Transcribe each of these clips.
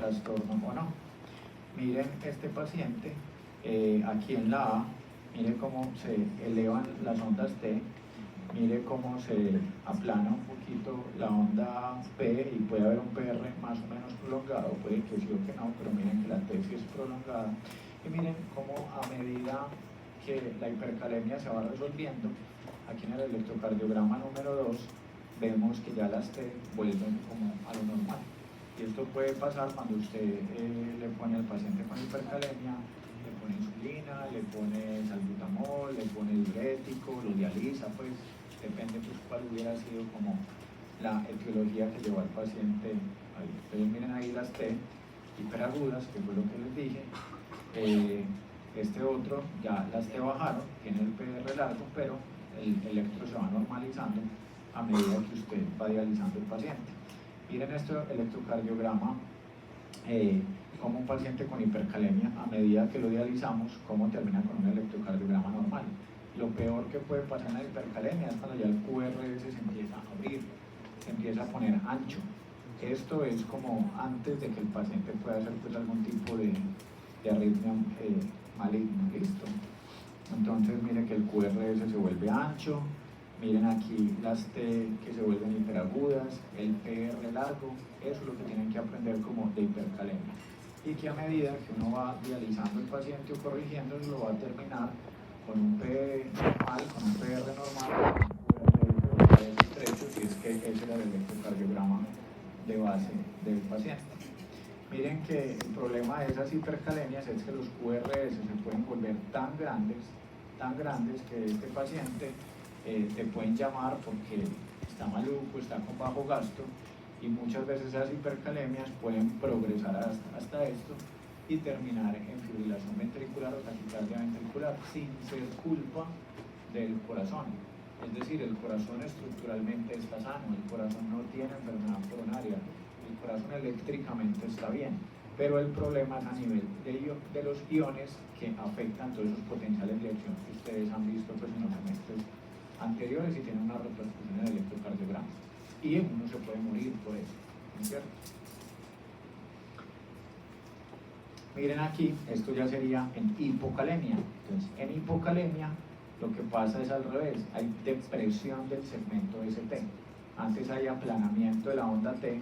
trastorno o no. Miren este paciente, aquí en la A, mire cómo se elevan las ondas T, mire cómo se aplana un poquito la onda P y puede haber un PR más o menos prolongado, puede que sí o que no, pero miren que la T sí es prolongada. Y miren cómo a medida que la hipercalemia se va resolviendo, aquí en el electrocardiograma número 2, vemos que ya las T vuelven como a lo normal. Y esto puede pasar cuando usted le pone al paciente con hipercalemia, le pone insulina, le pone salbutamol, le pone diurético, lo dializa, pues depende pues cuál hubiera sido como la etiología que llevó al paciente ahí. Entonces miren ahí las T hiperagudas, que fue lo que les dije. Este otro, ya las T bajaron, tiene el PR largo, pero el electro se va normalizando a medida que usted va dializando el paciente. Miren este electrocardiograma, como un paciente con hipercalemia, a medida que lo dializamos, cómo termina con un electrocardiograma normal. Lo peor que puede pasar en la hipercalemia es cuando ya el QRS se empieza a abrir, se empieza a poner ancho. Esto es como antes de que el paciente pueda hacer pues algún tipo de arritmia maligna, listo. Entonces miren que el QRS se vuelve ancho, miren aquí las T que se vuelven hiperagudas, el PR largo, eso es lo que tienen que aprender como de hipercalemia. Y que a medida que uno va dializando el paciente o corrigiéndolo, lo va a terminar con un P normal, con un PR normal, con un QRS estrecho, si es que ese era el electrocardiograma de base del paciente. Miren que el problema de esas hipercalemias es que los QRS se pueden volver tan grandes que este paciente te pueden llamar porque está maluco, está con bajo gasto, y muchas veces esas hipercalemias pueden progresar hasta esto y terminar en fibrilación ventricular o taquicardia ventricular sin ser culpa del corazón. Es decir, el corazón estructuralmente está sano, el corazón no tiene enfermedad coronaria, el corazón eléctricamente está bien, pero el problema es a nivel de los iones que afectan todos esos potenciales de acción que ustedes han visto pues, en los semestres anteriores y tienen una repercusión en el electrocardiograma. Y uno se puede morir por eso, ¿no es cierto? Miren aquí, esto ya sería en hipocalemia. Entonces, en hipocalemia lo que pasa es al revés, hay depresión del segmento ST. Antes hay aplanamiento de la onda T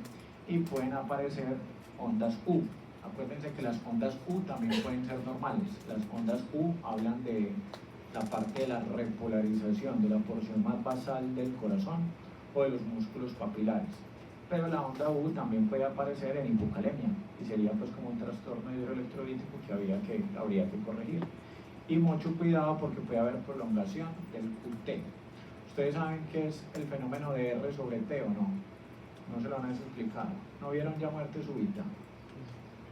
y pueden aparecer ondas U. Acuérdense que las ondas U también pueden ser normales. Las ondas U hablan de la parte de la repolarización de la porción más basal del corazón o de los músculos papilares. Pero la onda U también puede aparecer en hipocalemia y sería pues como un trastorno hidroelectrolítico que habría que corregir. Y mucho cuidado porque puede haber prolongación del QT. ¿Ustedes saben qué es el fenómeno de R sobre T o no? No se lo han explicado. ¿No vieron ya muerte súbita?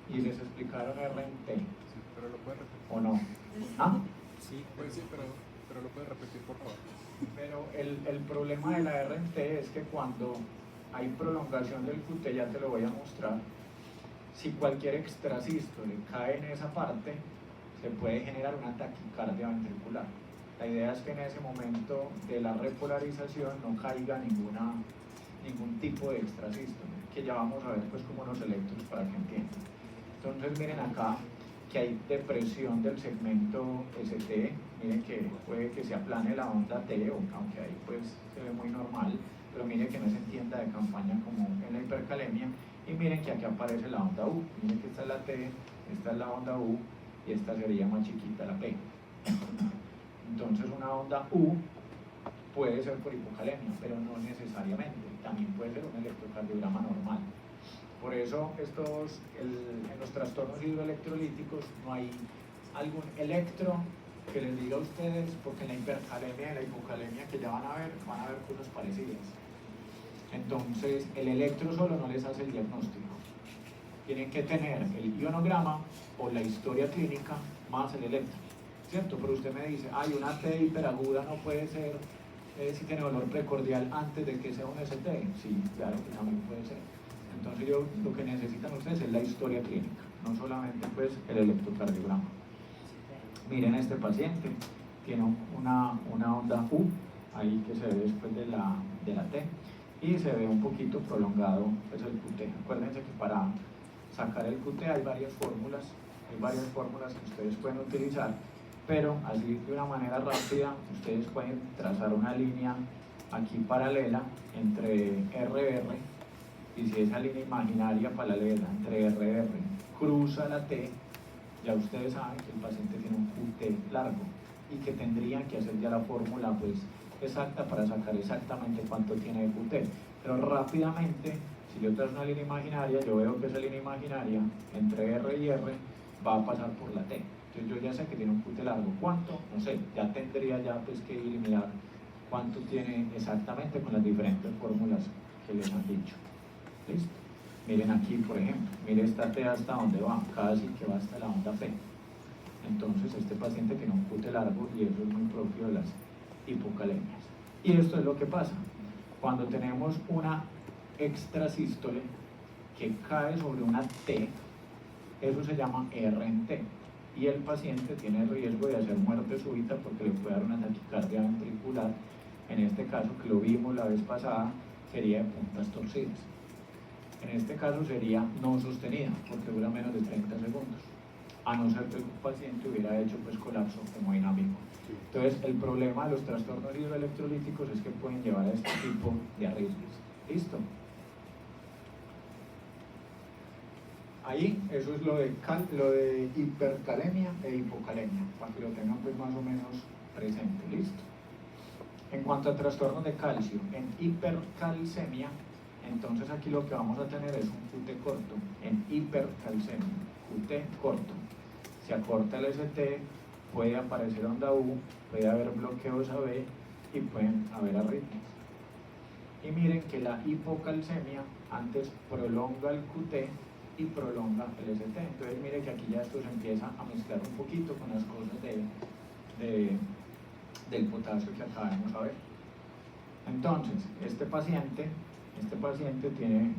Y les explicaron R en T. Sí, pero lo puede repetir. ¿O no? ¿Ah? Sí, pues sí, pero lo puede repetir, por favor. Pero el problema de la R en T es que cuando hay prolongación del QT, ya te lo voy a mostrar, si cualquier extrasístole cae en esa parte, se puede generar una taquicardia ventricular. La idea es que en ese momento de la repolarización no caiga ningún tipo de extrasístole, que ya vamos a ver pues como unos electros para que entiendan. Entonces miren acá que hay depresión del segmento ST, miren que puede que se aplane la onda T, aunque ahí pues se ve muy normal, pero miren que no se entienda de campaña como en la hipercalemia, y miren que aquí aparece la onda U, miren que esta es la T, esta es la onda U, y esta sería más chiquita la P. Entonces una onda U puede ser por hipocalemia, pero no necesariamente, también puede ser un electrocardiograma normal. Por eso en los trastornos hidroelectrolíticos no hay algún electro que les diga a ustedes, porque en la hipercalemia y la hipocalemia que ya van a ver cosas parecidas. Entonces el electro solo no les hace el diagnóstico. Tienen que tener el ionograma o la historia clínica más el electro, ¿cierto? Pero usted me dice, una T hiperaguda no puede ser si tiene dolor precordial antes de que sea un ST. Sí, claro que también puede ser. Entonces lo que necesitan ustedes es la historia clínica, no solamente pues el electrocardiograma. Miren este paciente, tiene una onda U, ahí que se ve después de la T, y se ve un poquito prolongado pues el QT. Acuérdense que para sacar el QT hay varias fórmulas que ustedes pueden utilizar, pero así de una manera rápida ustedes pueden trazar una línea aquí paralela entre RR, y si esa línea imaginaria paralela entre RR cruza la T, ya ustedes saben que el paciente tiene un QT largo y que tendrían que hacer ya la fórmula pues exacta para sacar exactamente cuánto tiene de QT. Pero rápidamente, si yo trazo una línea imaginaria, yo veo que esa línea imaginaria entre R y R va a pasar por la T. Entonces yo ya sé que tiene un QT largo. ¿Cuánto? No sé, ya tendría ya pues que ir y mirar cuánto tiene exactamente con las diferentes fórmulas que les han dicho. ¿Listo? Miren aquí, por ejemplo, mire esta T hasta dónde va, casi que va hasta la onda P. Entonces este paciente tiene un QT largo y eso es muy propio de las hipocalemias. Y esto es lo que pasa cuando tenemos una extrasístole que cae sobre una T, eso se llama R en T, y el paciente tiene riesgo de hacer muerte súbita porque le puede dar una taquicardia ventricular. En este caso, que lo vimos la vez pasada, sería de puntas torcidas. En este caso sería no sostenida porque dura menos de 30 segundos, a no ser que el paciente hubiera hecho pues colapso hemodinámico. Entonces el problema de los trastornos hidroelectrolíticos es que pueden llevar a este tipo de arritmias. ¿Listo? Ahí, eso es lo de hipercalemia e hipocalemia, para que lo tengan pues más o menos presente. ¿Listo? En cuanto a trastornos de calcio, en hipercalcemia, entonces aquí lo que vamos a tener es un QT corto. En hipercalcemia, QT corto. Se acorta el ST, puede aparecer onda U, puede haber bloqueos AB y pueden haber arritmias. Y miren que la hipocalcemia antes prolonga el QT y prolonga el ST. Entonces miren que aquí ya esto se empieza a mezclar un poquito con las cosas del potasio que acabamos de ver. Entonces, este paciente tiene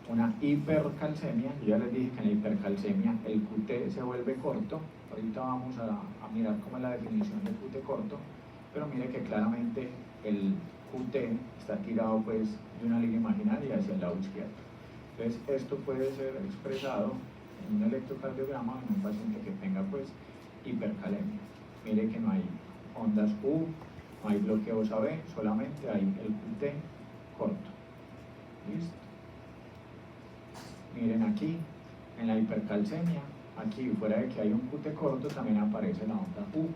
una hipercalcemia. Yo ya les dije que en la hipercalcemia el QT se vuelve corto. Ahorita vamos a mirar cómo es la definición del QT corto, pero mire que claramente el QT está tirado pues de una línea imaginaria hacia el lado izquierdo. Entonces esto puede ser expresado en un electrocardiograma en un paciente que tenga pues hipercalemia. Mire que no hay ondas U, no hay bloqueos AB, solamente hay el QT corto. ¿Listo? Miren aquí, en la hipercalcemia, aquí fuera de que hay un QT corto, también aparece la onda U,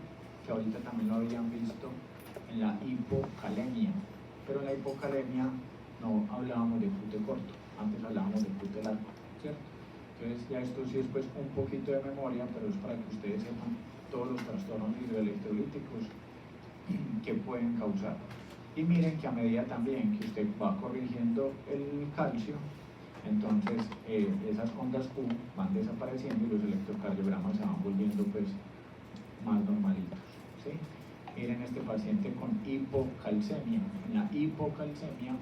que ahorita también lo habían visto en la hipocalemia, pero en la hipocalemia no hablábamos de QT corto, antes hablábamos de QT largo, ¿cierto? Entonces ya esto sí es pues un poquito de memoria, pero es para que ustedes sepan todos los trastornos hidroelectrolíticos que pueden causar. Y miren que a medida también que usted va corrigiendo el calcio, entonces esas ondas U van desapareciendo y los electrocardiogramas se van volviendo pues más normalitos, ¿sí? Miren este paciente con hipocalcemia. En la hipocalcemia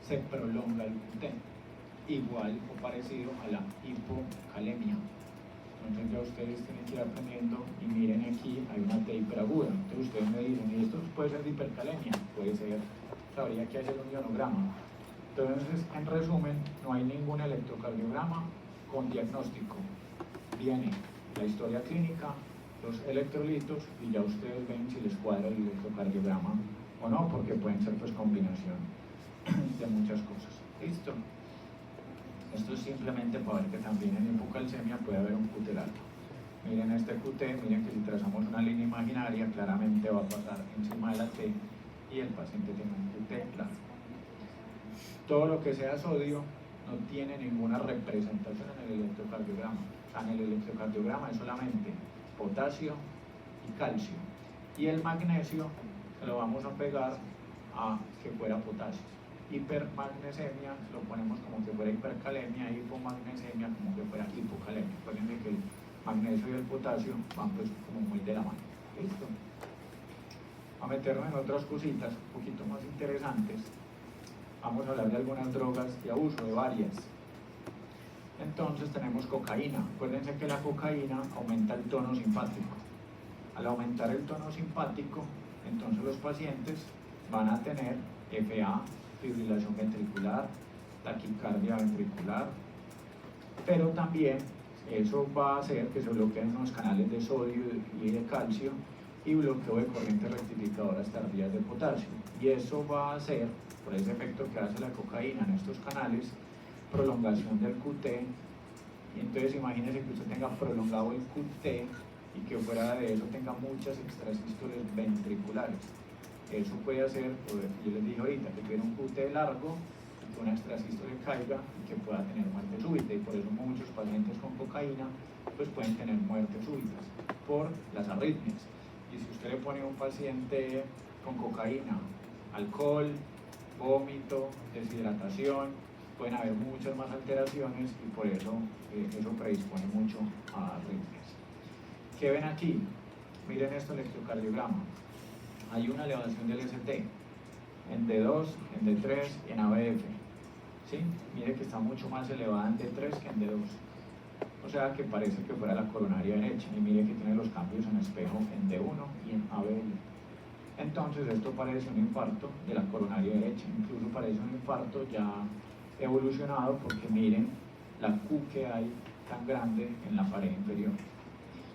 se prolonga el QT, igual o parecido a la hipocalemia. Entonces ya ustedes tienen que ir aprendiendo y miren aquí hay una T hiperaguda. Entonces ustedes me dicen, ¿y esto puede ser de hipercalemia? Puede ser, habría que hacer un ionograma. Entonces, en resumen, no hay ningún electrocardiograma con diagnóstico. Viene la historia clínica, los electrolitos y ya ustedes ven si les cuadra el electrocardiograma o no, porque pueden ser pues combinación de muchas cosas. ¿Listo? Esto es simplemente para ver que también en hipocalcemia puede haber un QT largo. Miren este QT, miren que si trazamos una línea imaginaria, claramente va a pasar encima de la T y el paciente tiene un QT largo. Todo lo que sea sodio no tiene ninguna representación en el electrocardiograma. O sea, en el electrocardiograma es solamente potasio y calcio. Y el magnesio se lo vamos a pegar a que fuera potasio. Hipermagnesemia lo ponemos como que fuera hipercalemia, hipomagnesemia como que fuera hipocalemia. Recuerden que el magnesio y el potasio van pues como muy de la mano. ¿Listo? A meternos en otras cositas un poquito más interesantes. Vamos a hablar de algunas drogas de abuso, de varias. Entonces tenemos cocaína. Acuérdense que la cocaína aumenta el tono simpático. Al aumentar el tono simpático, entonces los pacientes van a tener FA, fibrilación ventricular, taquicardia ventricular, pero también eso va a hacer que se bloqueen unos canales de sodio y de calcio y bloqueo de corrientes rectificadoras tardías de potasio. Y eso va a hacer, por ese efecto que hace la cocaína en estos canales, prolongación del QT. Y entonces imagínense que usted tenga prolongado el QT y que fuera de eso tenga muchas extrasístoles ventriculares. Eso puede hacer, yo les dije ahorita, que tuviera un QT largo, que una extrasístole caiga y que pueda tener muerte súbita. Y por eso muchos pacientes con cocaína pues pueden tener muertes súbitas por las arritmias. Y si usted le pone a un paciente con cocaína, alcohol, vómito, deshidratación, pueden haber muchas más alteraciones y por eso eso predispone mucho a arritmias. ¿Qué ven aquí? Miren esto, el electrocardiograma. Hay una elevación del ST en D2, en D3 y en ABF. ¿Sí? Mire que está mucho más elevada en D3 que en D2. O sea que parece que fuera la coronaria derecha. Y mire que tiene los cambios en espejo en D1 y en ABL. Entonces esto parece un infarto de la coronaria derecha. Incluso parece un infarto ya evolucionado porque miren la Q que hay tan grande en la pared inferior.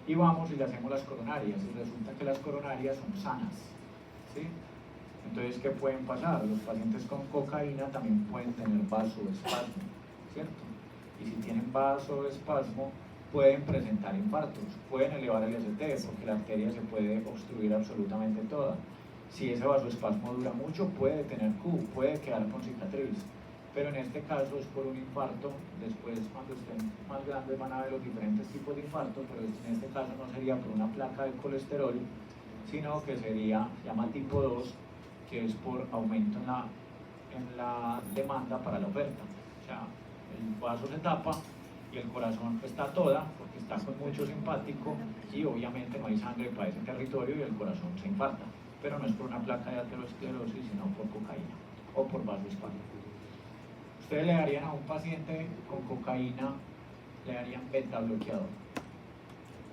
Y vamos y le hacemos las coronarias y resulta que las coronarias son sanas, ¿sí? Entonces, ¿qué pueden pasar? Los pacientes con cocaína también pueden tener vasoespasmo, ¿cierto? Y si tienen vasoespasmo pueden presentar infartos, pueden elevar el ST porque la arteria se puede obstruir absolutamente toda. Si ese vasoespasmo dura mucho puede tener Q, puede quedar con cicatriz. Pero en este caso es por un infarto. Después, cuando estén más grandes, van a ver los diferentes tipos de infarto, pero en este caso no sería por una placa de colesterol, sino que sería, se llama tipo 2, que es por aumento en la demanda para la oferta. O sea, el vaso se tapa y el corazón está toda, porque está con mucho simpático, y obviamente no hay sangre para ese territorio y el corazón se infarta. Pero no es por una placa de aterosclerosis, sino por cocaína o por vasoespasmo. Ustedes le darían a un paciente con cocaína, le darían beta bloqueador,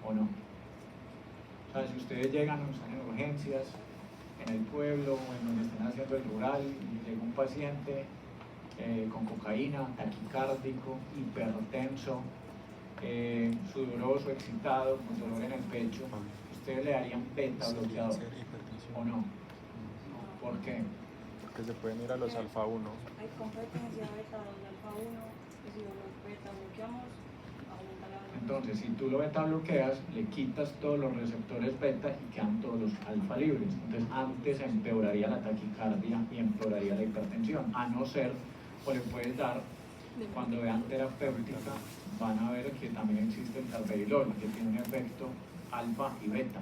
¿o no? O sea, si ustedes llegan, están en urgencias, en el pueblo o en donde estén haciendo el rural, y llega un paciente con cocaína, taquicárdico, hipertenso, sudoroso, excitado, con dolor en el pecho, ¿ustedes le darían beta bloqueador, o no? ¿Por qué? Que se pueden ir a los alfa 1. Hay competencia beta 2 alfa 1, y si los beta bloqueamos, aumenta la velocidad. Entonces, si tú lo beta bloqueas, le quitas todos los receptores beta y quedan todos los alfa libres. Entonces, antes empeoraría la taquicardia y empeoraría la hipertensión, a no ser, o le puedes dar, cuando vean terapéutica, van a ver que también existe el carvedilol, que tiene un efecto alfa y beta.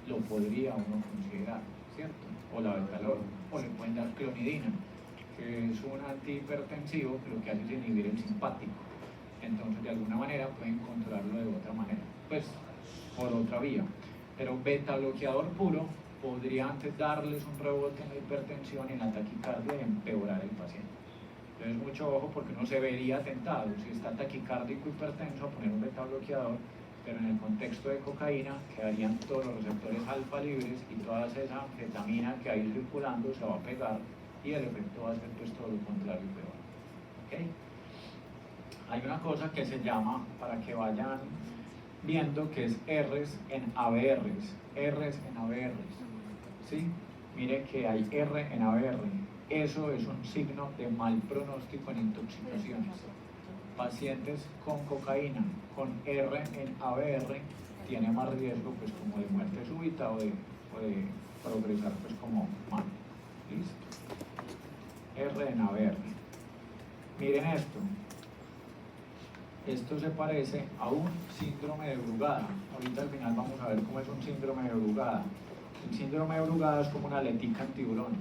Lo podría uno considerar, ¿cierto? O la betalol, o le pueden dar clonidina, que es un antihipertensivo que lo que hace es inhibir el simpático. Entonces, de alguna manera pueden controlarlo de otra manera, pues por otra vía. Pero beta bloqueador puro podría antes darles un rebote en la hipertensión y en la taquicardia y empeorar el paciente. Entonces, mucho ojo porque uno se vería tentado, si está taquicárdico hipertenso, a poner un beta bloqueador, pero en el contexto de cocaína quedarían todos los receptores alfa libres y toda esa anfetamina que hay circulando se va a pegar y el efecto va a ser pues todo lo contrario y peor. ¿Okay? Hay una cosa que se llama, para que vayan viendo, que es R's en ABRs, R's en ABRs, ¿sí? Mire que hay R en ABR, eso es un signo de mal pronóstico en intoxicaciones. Pacientes con cocaína, con R en ABR, tiene más riesgo pues como de muerte súbita o de progresar pues como mal. ¿Listo? R en ABR. Miren esto. Esto se parece a un síndrome de Brugada. Ahorita al final vamos a ver cómo es un síndrome de Brugada. El síndrome de Brugada es como una aletica en tiburón.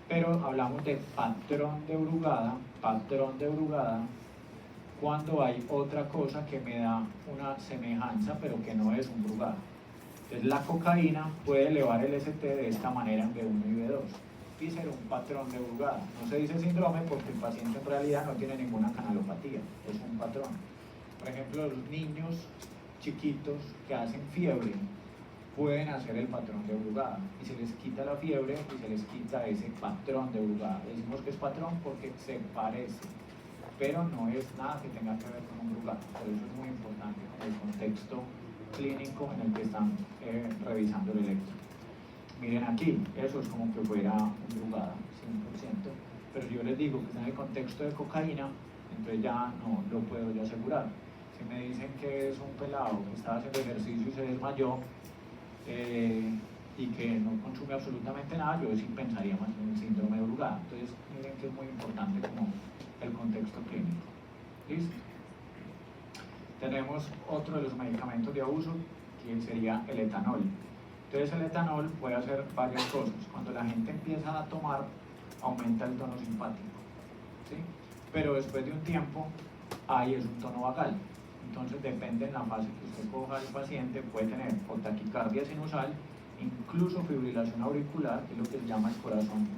Pero hablamos de patrón de Brugada cuando hay otra cosa que me da una semejanza pero que no es un Brugada. Entonces la cocaína puede elevar el ST de esta manera en B1 y B2 y ser un patrón de Brugada. No se dice síndrome porque el paciente en realidad no tiene ninguna canalopatía, es un patrón. Por ejemplo, los niños chiquitos que hacen fiebre pueden hacer el patrón de Brugada y se les quita la fiebre y se les quita ese patrón de Brugada. Decimos que es patrón porque se parece. pero no es nada que tenga que ver con un Brugada. Por eso es muy importante el contexto clínico en el que están revisando el electro. Miren aquí, eso es como que fuera un Brugada, 100%, pero si yo les digo que está en el contexto de cocaína, entonces ya no lo puedo yo asegurar. Si me dicen que es un pelado que estaba haciendo ejercicio y se desmayó y que no consume absolutamente nada, yo sí pensaría más en el síndrome de Brugada. Entonces miren que es muy importante como el contexto clínico. ¿Listo? Tenemos otro de los medicamentos de abuso, que sería el etanol. Entonces el etanol puede hacer varias cosas. Cuando la gente empieza a tomar, aumenta el tono simpático, ¿sí? Pero después de un tiempo, ahí es un tono vagal. Entonces depende de la fase que usted coja al paciente, puede tener o taquicardia sinusal, incluso fibrilación auricular, que es lo que se llama el corazón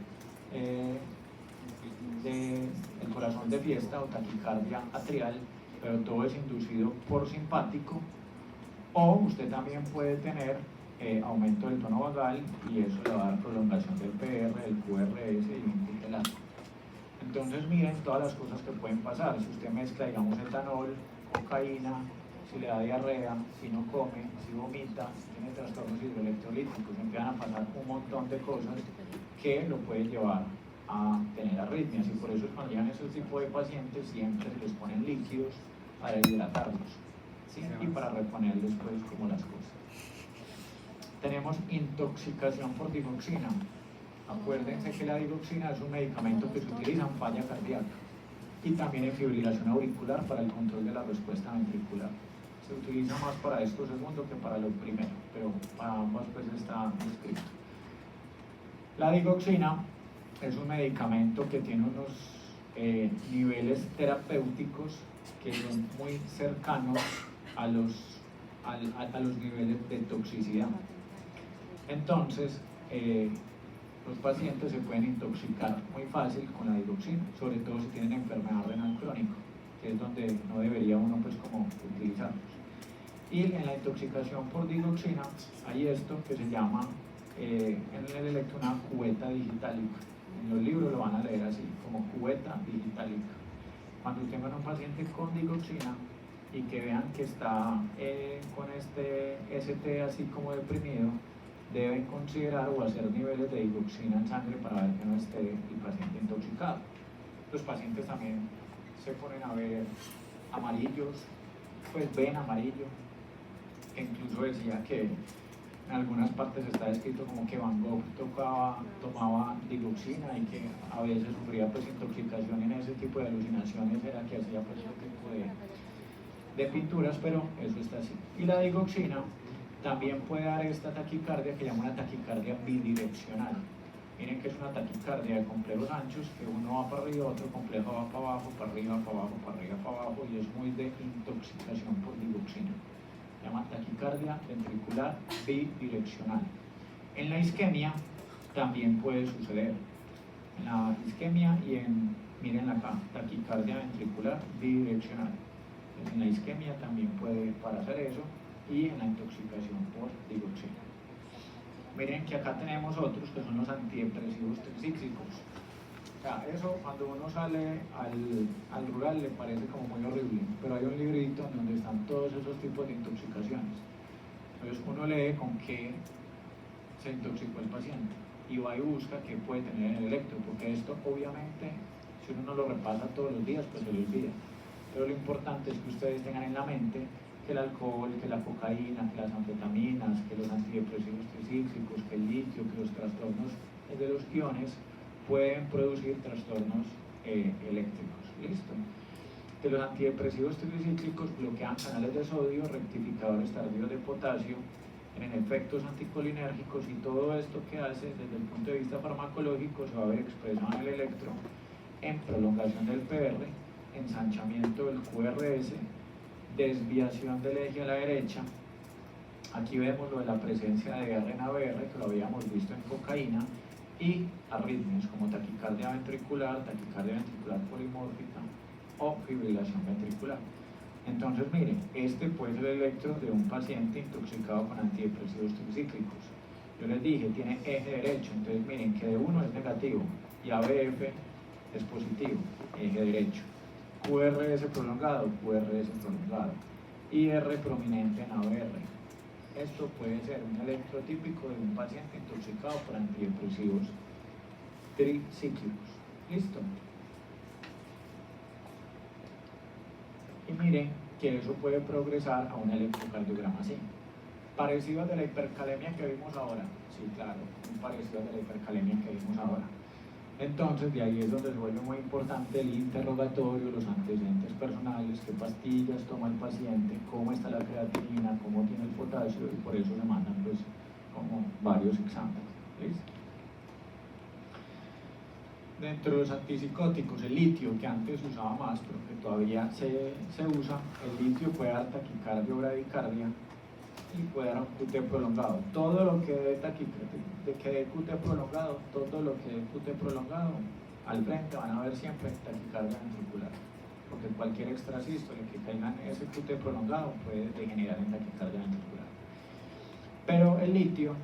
de fiesta, o taquicardia atrial, pero todo es inducido por simpático. O usted también puede tener aumento del tono vagal, y eso le va a dar prolongación del PR, del QRS y un tutelato. Entonces miren todas las cosas que pueden pasar. Si usted mezcla, digamos, etanol, cocaína, si le da diarrea, si no come, si vomita, tiene trastornos hidroelectrolíticos, empiezan a pasar un montón de cosas que lo pueden llevar a tener arritmias, y por eso es cuando llegan esos tipos de pacientes siempre se les ponen líquidos para hidratarlos, ¿sí? Y para reponer después como las cosas. Tenemos intoxicación por digoxina. Acuérdense que la digoxina es un medicamento que se utiliza en falla cardíaca y también en fibrilación auricular para el control de la respuesta ventricular. Se utiliza más para esto segundo que para lo primero, pero para ambas pues está descrito. La digoxina es un medicamento que tiene unos niveles terapéuticos que son muy cercanos a los niveles de toxicidad. Entonces, los pacientes se pueden intoxicar muy fácil con la digoxina, sobre todo si tienen enfermedad renal crónica, que es donde no debería uno pues como utilizarlos. Y en la intoxicación por digoxina hay esto que se llama en el electro una cubeta digitálica. En los libros lo van a leer así, como cubeta digitálica. Cuando tengan un paciente con digoxina y que vean que está con este ST así como deprimido, deben considerar o hacer niveles de digoxina en sangre para ver que no esté el paciente intoxicado. Los pacientes también se ponen a ver amarillos, pues ven amarillo. Incluso decía que en algunas partes está descrito como que Van Gogh tomaba digoxina y que a veces sufría pues intoxicación en ese tipo de alucinaciones, era que hacía pues ese tipo de pinturas, pero eso está así. Y la digoxina también puede dar esta taquicardia que llama una taquicardia bidireccional. Miren que es una taquicardia de complejos anchos, que uno va para arriba, otro complejo va para abajo, para arriba, para abajo, para arriba, para abajo, y es muy de intoxicación por digoxina. Se llama taquicardia ventricular bidireccional. En la isquemia también puede suceder. En la isquemia y miren acá, taquicardia ventricular bidireccional. Entonces, en la isquemia también puede pasar eso, y en la intoxicación por digoxina. Miren que acá tenemos otros que son los antidepresivos tricíclicos. O sea, eso cuando uno sale al rural le parece como muy horrible, pero hay un librito donde están todos esos tipos de intoxicaciones. Entonces uno lee con qué se intoxicó el paciente y va y busca qué puede tener en el electro, porque esto obviamente, si uno no lo repasa todos los días, pues se le olvida. Pero lo importante es que ustedes tengan en la mente que el alcohol, que la cocaína, que las anfetaminas, que los antidepresivos tricíclicos, que el litio, que los trastornos de los iones pueden producir trastornos eléctricos. ¿Listo? Que los antidepresivos tricíclicos bloquean canales de sodio, rectificadores tardíos de potasio, tienen efectos anticolinérgicos, y todo esto que hace desde el punto de vista farmacológico se va a ver expresado en el electro en prolongación del PR, ensanchamiento del QRS, desviación del eje a la derecha. Aquí vemos lo de la presencia de RNABR, que lo habíamos visto en cocaína, y arritmias como taquicardia ventricular polimórfica o fibrilación ventricular. Entonces miren, este puede ser el electro de un paciente intoxicado con antidepresivos tricíclicos. Yo les dije, tiene eje derecho, entonces miren que D1 es negativo y ABF es positivo, eje derecho. QRS prolongado, QRS prolongado. IR prominente en ABR. Esto puede ser un electrotípico de un paciente intoxicado por antidepresivos tricíclicos. ¿Listo? Y miren que eso puede progresar a un electrocardiograma así. Parecido al de la hipercalemia que vimos ahora. Sí, claro, un parecido al de la hipercalemia que vimos ahora. Entonces, de ahí es donde se vuelve muy importante el interrogatorio, los antecedentes personales, qué pastillas toma el paciente, cómo está la creatinina, cómo tiene el potasio, y por eso se mandan pues como varios exámenes. ¿Listo? Dentro de los antipsicóticos, el litio, que antes se usaba más, pero que todavía se usa, el litio puede dar taquicardia o bradicardia y puede dar un QT prolongado. Todo lo que dé QT prolongado, al frente van a ver siempre taquicardia ventricular, porque cualquier extrasístole que caiga en ese QT prolongado puede degenerar en taquicardia ventricular. Pero el litio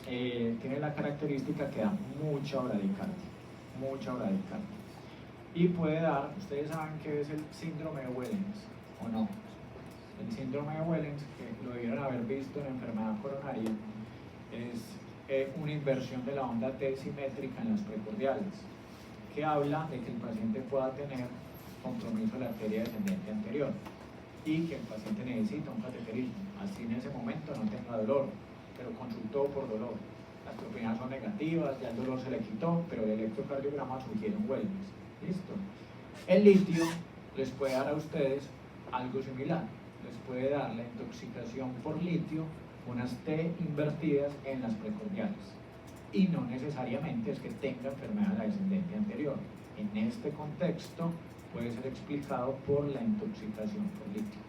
tiene la característica que da mucha bradicardia, y puede dar, ustedes saben que es el síndrome de Wellens, ¿o no? El síndrome de Wellens, que lo debieron haber visto en enfermedad coronaria, es una inversión de la onda T simétrica en las precordiales, que habla de que el paciente pueda tener compromiso de la arteria descendente anterior y que el paciente necesita un cateterismo, así en ese momento no tenga dolor, pero consultó por dolor. Las propinas son negativas, ya el dolor se le quitó, pero el electrocardiograma sugiere un Wellens. ¿Listo? El litio les puede dar a ustedes algo similar. Les puede dar la intoxicación por litio, unas T invertidas en las precordiales. Y no necesariamente es que tenga enfermedad de la descendente anterior. En este contexto puede ser explicado por la intoxicación por litio.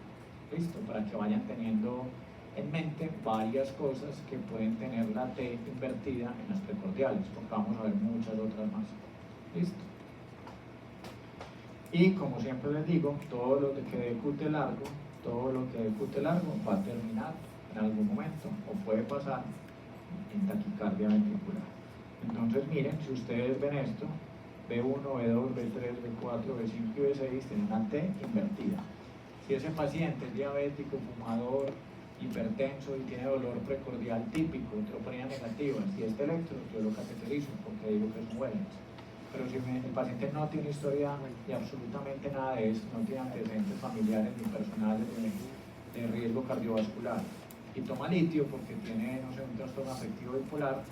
¿Listo? Para que vayan teniendo en mente varias cosas que pueden tener la T invertida en las precordiales, porque vamos a ver muchas otras más. ¿Listo? Y como siempre les digo, todo lo que dé QT largo va a terminar en algún momento o puede pasar en taquicardia ventricular. Entonces miren, si ustedes ven esto, B1, B2, B3, B4, B5 y B6 tienen una T invertida. Si ese paciente es diabético, fumador, hipertenso y tiene dolor precordial típico, troponina negativa, si este electro, yo lo cateterizo porque digo que es un Wellens. Pero si el paciente no tiene historia de absolutamente nada de eso, no tiene antecedentes familiares ni personales de riesgo cardiovascular, y toma litio porque tiene, no sé, un trastorno afectivo bipolar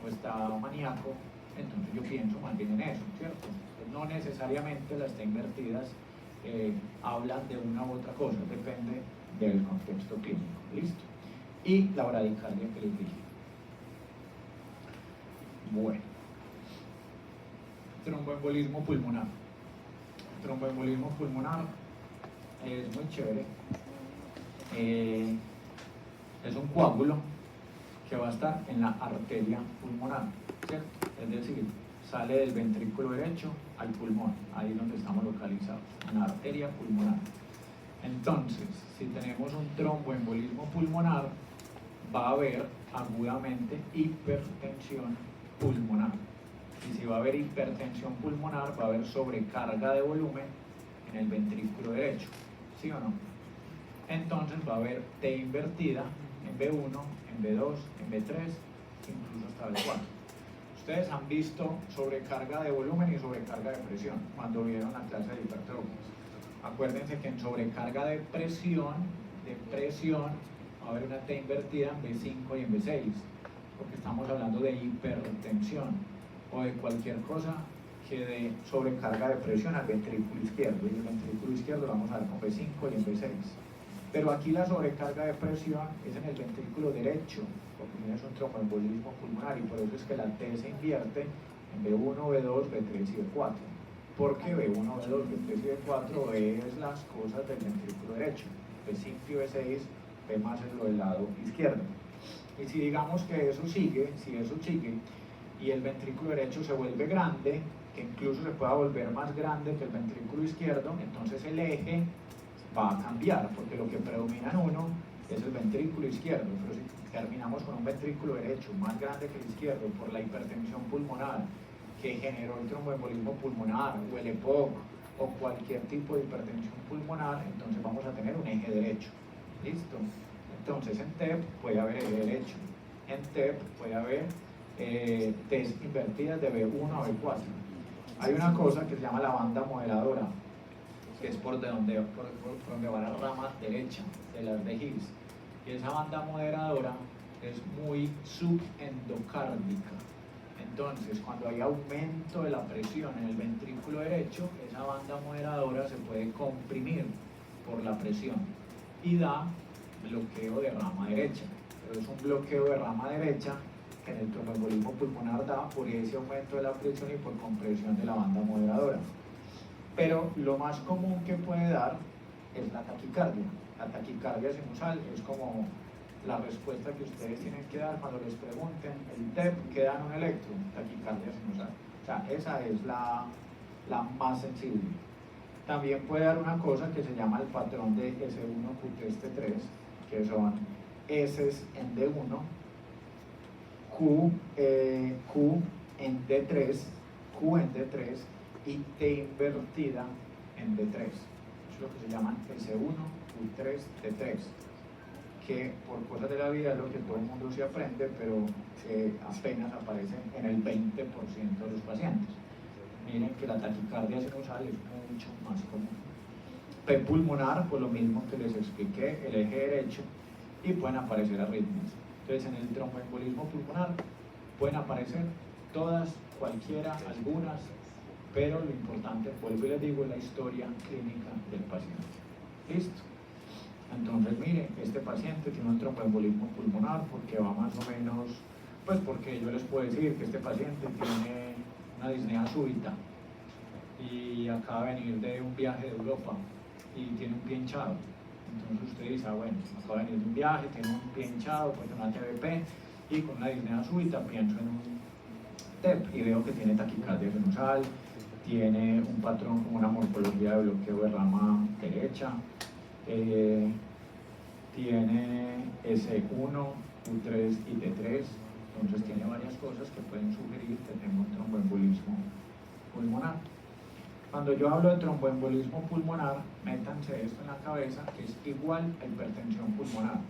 o está maníaco, entonces yo pienso más bien en eso, ¿cierto? Entonces, no necesariamente las T invertidas hablan de una u otra cosa, depende del contexto clínico. ¿Listo? Y la bradicardia que les dije. Bueno, tromboembolismo pulmonar. Tromboembolismo pulmonar es muy chévere. Es un coágulo que va a estar en la arteria pulmonar, ¿cierto? Es decir, sale del ventrículo derecho al pulmón, ahí donde estamos localizados, en la arteria pulmonar. Entonces, si tenemos un tromboembolismo pulmonar, va a haber agudamente hipertensión pulmonar. Y si va a haber hipertensión pulmonar, va a haber sobrecarga de volumen en el ventrículo derecho, ¿sí o no? Entonces va a haber T invertida en B1, en B2, en B3, incluso hasta B4. Ustedes han visto sobrecarga de volumen y sobrecarga de presión cuando vieron la clase de hipertrofias. Acuérdense que en sobrecarga de presión va a haber una T invertida en B5 y en B6, porque estamos hablando de hipertensión o de cualquier cosa que dé sobrecarga de presión al ventrículo izquierdo, y el ventrículo izquierdo lo vamos a ver con B5 y en B6. Pero aquí la sobrecarga de presión es en el ventrículo derecho, porque tienes un tromboembolismo pulmonar, y por eso es que la T se invierte en B1, B2, B3 y B4. ¿Por qué B1, B2, B3 y B4? Es las cosas del ventrículo derecho, B5 y B6, B más es lo del lado izquierdo. Y si digamos que eso sigue, y el ventrículo derecho se vuelve grande, que incluso se pueda volver más grande que el ventrículo izquierdo, entonces el eje va a cambiar, porque lo que predomina en uno es el ventrículo izquierdo. Pero si terminamos con un ventrículo derecho más grande que el izquierdo por la hipertensión pulmonar que generó el tromboembolismo pulmonar, o el EPOC, o cualquier tipo de hipertensión pulmonar, entonces vamos a tener un eje derecho. ¿Listo? Entonces en TEP puede haber eje derecho. En TEP puede haber T's invertidas de B1 a B4. Hay una cosa que se llama la banda moderadora, que es por donde va la rama derecha de las de Higgs. Y esa banda moderadora es muy subendocárdica. Entonces, cuando hay aumento de la presión en el ventrículo derecho, esa banda moderadora se puede comprimir por la presión y da bloqueo de rama derecha. Pero es un bloqueo de rama derecha que en el tromboembolismo pulmonar da por ese aumento de la presión y por compresión de la banda moderadora. Pero lo más común que puede dar es la taquicardia. La taquicardia sinusal es como la respuesta que ustedes tienen que dar cuando les pregunten el TEP, que dan un electro, taquicardia sinusal. O sea, esa es la más sensible. También puede dar una cosa que se llama el patrón de S1 Q3 T3, que son S en D1, Q en D3, Q en D3 y T invertida en D3. Eso es lo que se llaman S1 Q3 T3, que por cosas de la vida es lo que todo el mundo se aprende, pero apenas aparece en el 20% de los pacientes. Miren que la taquicardia sinusal es mucho más común. P pulmonar, por lo mismo que les expliqué, el eje derecho, y pueden aparecer arritmias. Entonces, en el tromboembolismo pulmonar pueden aparecer todas, cualquiera, algunas, pero lo importante, vuelvo y les digo, es la historia clínica del paciente. ¿Listo? Entonces, mire, este paciente tiene un tromboembolismo pulmonar porque va más o menos, pues porque yo les puedo decir que este paciente tiene una disnea súbita y acaba de venir de un viaje de Europa y tiene un pie hinchado. Entonces usted dice, bueno, acaba de venir de un viaje, tiene un pie hinchado, pues una TBP y con una disnea súbita pienso en un TEP y veo que tiene taquicardia sinusal, tiene un patrón con una morfología de bloqueo de rama derecha, tiene S1, U3 y T3, entonces tiene varias cosas que pueden sugerir que tenga un tromboembolismo pulmonar. Cuando yo hablo de tromboembolismo pulmonar, métanse esto en la cabeza, que es igual a hipertensión pulmonar.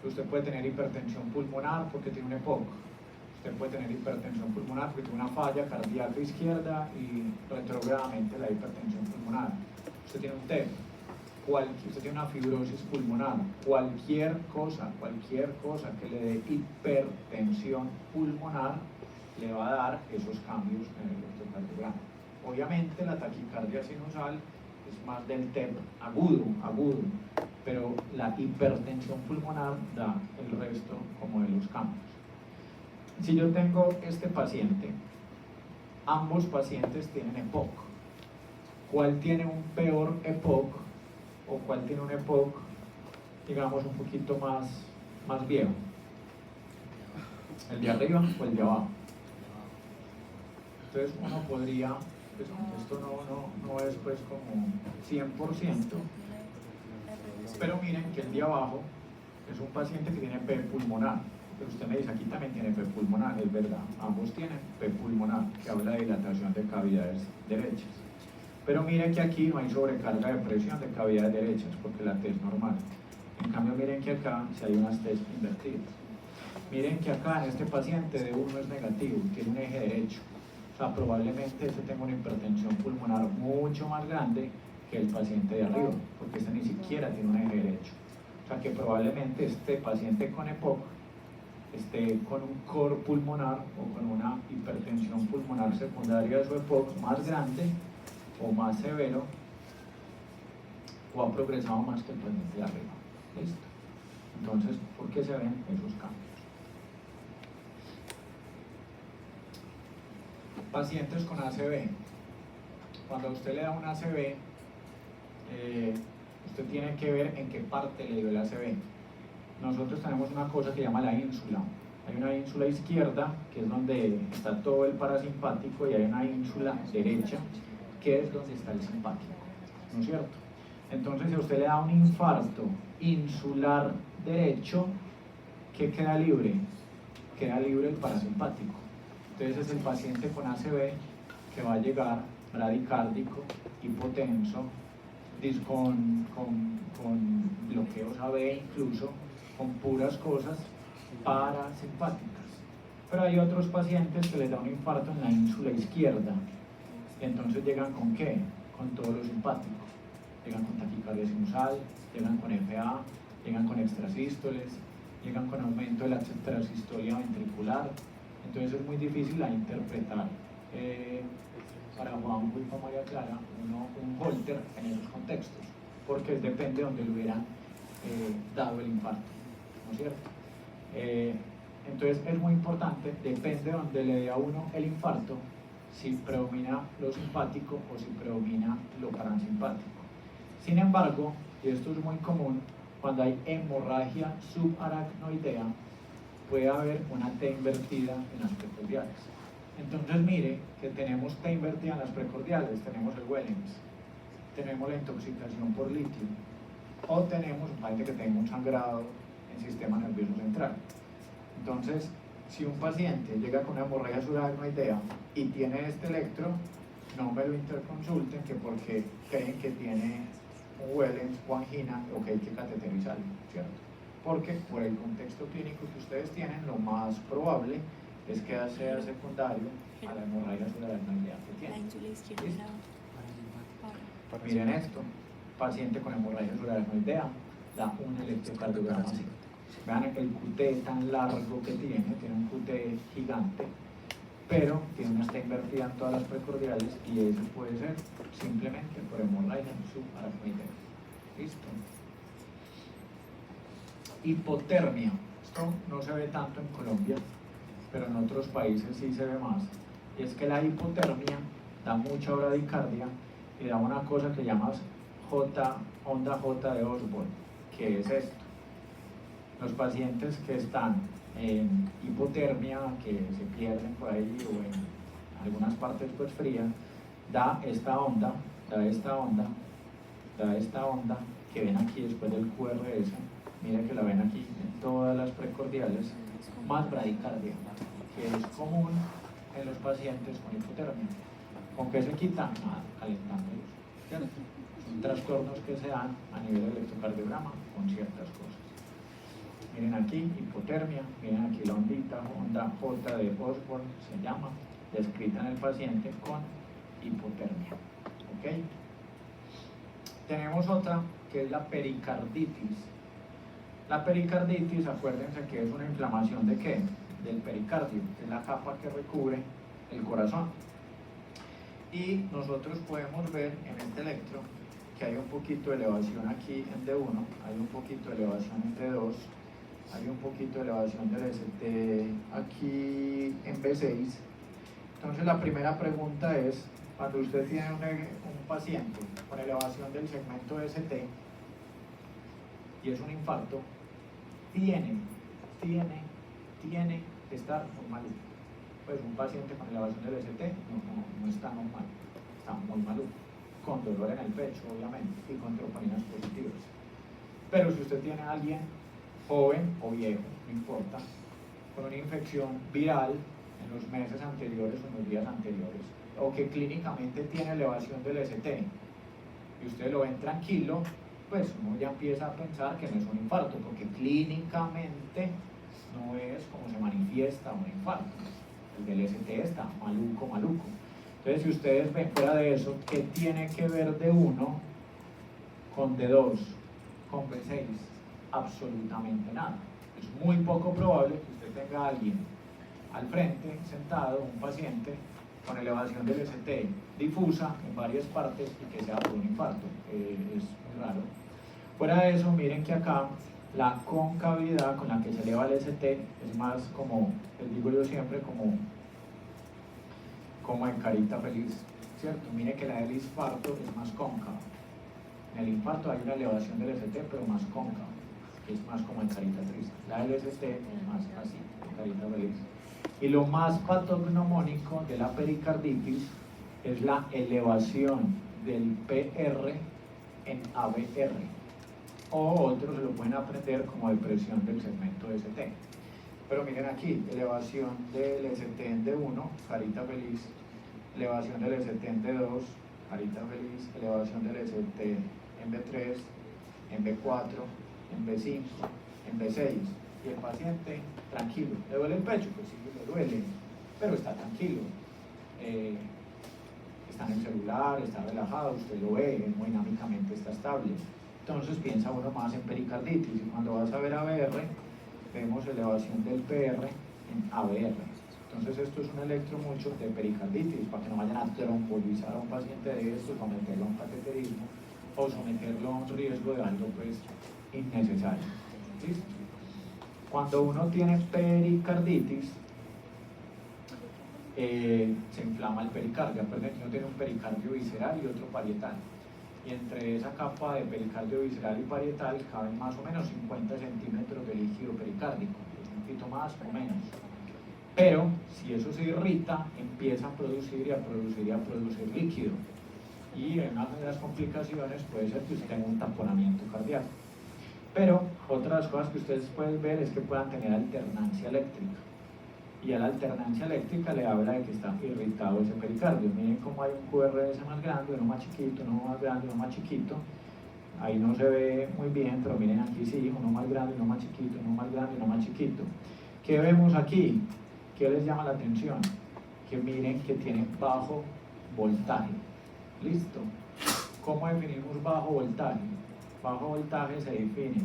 Usted puede tener hipertensión pulmonar porque tiene un EPOC. Usted puede tener hipertensión pulmonar porque tiene una falla cardíaca izquierda y retrogradamente la hipertensión pulmonar. Usted tiene un TEP, usted tiene una fibrosis pulmonar, cualquier cosa que le dé hipertensión pulmonar le va a dar esos cambios en el electrocardiograma. Obviamente la taquicardia sinusal es más del TEP agudo, pero la hipertensión pulmonar da el resto como de los cambios. Si yo tengo este paciente, ambos pacientes tienen EPOC. ¿Cuál tiene un peor EPOC o cuál tiene un EPOC, digamos, un poquito más viejo? ¿El de arriba o el de abajo? Entonces uno podría, pues esto no es pues como 100%, pero miren que el de abajo es un paciente que tiene P pulmonar. Pero usted me dice, aquí también tiene P pulmonar, es verdad, ambos tienen P pulmonar, que habla de dilatación de cavidades derechas. Pero miren que aquí no hay sobrecarga de presión de cavidades derechas, porque la T es normal. En cambio, miren que acá sí hay unas T's invertidas. Miren que acá en este paciente D1 es negativo, tiene un eje derecho. O sea, probablemente este tenga una hipertensión pulmonar mucho más grande que el paciente de arriba, porque este ni siquiera tiene un eje derecho. O sea que probablemente este paciente con EPOC esté con un cor pulmonar o con una hipertensión pulmonar secundaria de su EPOC más grande o más severo, o ha progresado más que el paciente de arriba. ¿Listo? Entonces, ¿por qué se ven esos cambios? Pacientes con ACV. Cuando usted le da un ACV, usted tiene que ver en qué parte le dio el ACV. Nosotros tenemos una cosa que se llama la ínsula. Hay una ínsula izquierda, que es donde está todo el parasimpático, y hay una ínsula derecha, que es donde está el simpático, ¿no es cierto? Entonces, si a usted le da un infarto insular derecho, ¿qué queda libre? Queda libre el parasimpático. Entonces es el paciente con ACV que va a llegar bradicárdico, hipotenso, con bloqueos AB, incluso con puras cosas parasimpáticas. Pero hay otros pacientes que les da un infarto en la ínsula izquierda, y entonces llegan ¿con qué? Con todo lo simpático. Llegan con taquicardia sinusal, llegan con FA, llegan con extrasístoles, llegan con aumento de la extrasistolia ventricular. Entonces es muy difícil a interpretar para Juanjo y para María Clara un Holter en esos contextos, porque depende de donde le hubieran dado el infarto, ¿no es cierto? Entonces es muy importante, depende de donde le dé a uno el infarto, si predomina lo simpático o si predomina lo parasimpático. Sin embargo, y esto es muy común, cuando hay hemorragia subaracnoidea, puede haber una T invertida en las precordiales. Entonces mire que tenemos T invertida en las precordiales, tenemos el Wellens, tenemos la intoxicación por litio, o tenemos un paciente que tenga un sangrado en el sistema nervioso central. Entonces, si un paciente llega con una hemorragia subaracnoidea y tiene este electro, no me lo interconsulten que porque creen que tiene un Wellens o angina o que hay que cateterizarlo, ¿cierto? Porque por el contexto clínico que ustedes tienen, lo más probable es que sea secundario a la hemorragia subaracnoidea que tienen. Miren esto, paciente con hemorragia subaracnoidea da un electrocardiograma así. Vean el QT tan largo que tiene un QT gigante, pero tiene una T invertida en todas las precordiales y eso puede ser simplemente por hemorragia subaracnoidea. ¿Listo? Hipotermia. Esto no se ve tanto en Colombia, pero en otros países sí se ve más. Y es que la hipotermia da mucha bradicardia y da una cosa que llamas onda J de Osborn, que es esto. Los pacientes que están en hipotermia, que se pierden por ahí o en algunas partes pues frías, da esta onda que ven aquí después del QRS. Miren que la ven aquí en todas las precordiales, más bradicardia, que es común en los pacientes con hipotermia. ¿Con qué se quitan? Nada, calentándolos, ¿cierto? Son trastornos que se dan a nivel de electrocardiograma con ciertas cosas. Miren aquí, hipotermia, miren aquí la onda J de Osborn se llama, descrita en el paciente con hipotermia. ¿Ok? Tenemos otra que es la pericarditis. La pericarditis, acuérdense que es una inflamación ¿de qué? Del pericardio, que es la capa que recubre el corazón. Y nosotros podemos ver en este electro que hay un poquito de elevación aquí en D1, hay un poquito de elevación en D2, hay un poquito de elevación del ST aquí en B6. Entonces la primera pregunta es, cuando usted tiene un paciente con elevación del segmento ST y es un infarto, tiene que estar normal. Pues un paciente con elevación del ST no está normal, está muy maluco, con dolor en el pecho obviamente y con troponinas positivas. Pero si usted tiene a alguien joven o viejo, no importa, con una infección viral en los meses anteriores o en los días anteriores, o que clínicamente tiene elevación del ST y usted lo ven tranquilo, pues uno ya empieza a pensar que no es un infarto, porque clínicamente no es como se manifiesta un infarto. El del ST está maluco. Entonces, si ustedes ven fuera de eso, ¿qué tiene que ver D1 con D2, con B6? Absolutamente nada. Es muy poco probable que usted tenga a alguien al frente, sentado, un paciente con elevación del ST difusa en varias partes y que sea por un infarto. Es muy raro. Fuera de eso, miren que acá la concavidad con la que se eleva el ST es más como, les digo yo siempre, como en carita feliz, ¿cierto? Mire que la del infarto es más cóncava. En el infarto hay una elevación del ST, pero más cóncava, que es más como en carita triste. La del ST es más así, en carita feliz. Y lo más patognomónico de la pericarditis es la elevación del PR en ABR, o otros lo pueden aprender como depresión del segmento ST. Pero miren aquí, elevación del ST en D1, carita feliz, elevación del ECT en D2, carita feliz, elevación del ECT en B3, en B4, en B5, en B6, y el paciente tranquilo. ¿Le duele el pecho? Pues sí, le duele, pero está tranquilo. Está en el celular, está relajado, usted lo ve, hemodinámicamente está estable. Entonces piensa uno más en pericarditis, y cuando vas a ver ABR, vemos elevación del PR en ABR. Entonces esto es un electro mucho de pericarditis, para que no vayan a trombolizar a un paciente de esto, someterlo a un cateterismo o someterlo a un riesgo de algo pues innecesario. ¿Listo? Cuando uno tiene pericarditis, se inflama el pericardio. Acuérdense que uno tiene un pericardio visceral y otro parietal. Y entre esa capa de pericardio visceral y parietal caben más o menos 50 centímetros de líquido pericárdico, un poquito más o menos. Pero si eso se irrita, empieza a producir y a producir y a producir líquido. Y en una de las complicaciones puede ser que usted tenga un tamponamiento cardíaco. Pero otras cosas que ustedes pueden ver es que puedan tener alternancia eléctrica. Y a la alternancia eléctrica le habla de que está irritado ese pericardio. Miren cómo hay un QRS más grande, uno más chiquito, uno más grande, uno más chiquito. Ahí no se ve muy bien, pero miren aquí sí, uno más grande, uno más chiquito, uno más grande, uno más chiquito. ¿Qué vemos aquí? ¿Qué les llama la atención? Que miren que tiene bajo voltaje. ¿Listo? ¿Cómo definimos bajo voltaje? Bajo voltaje se define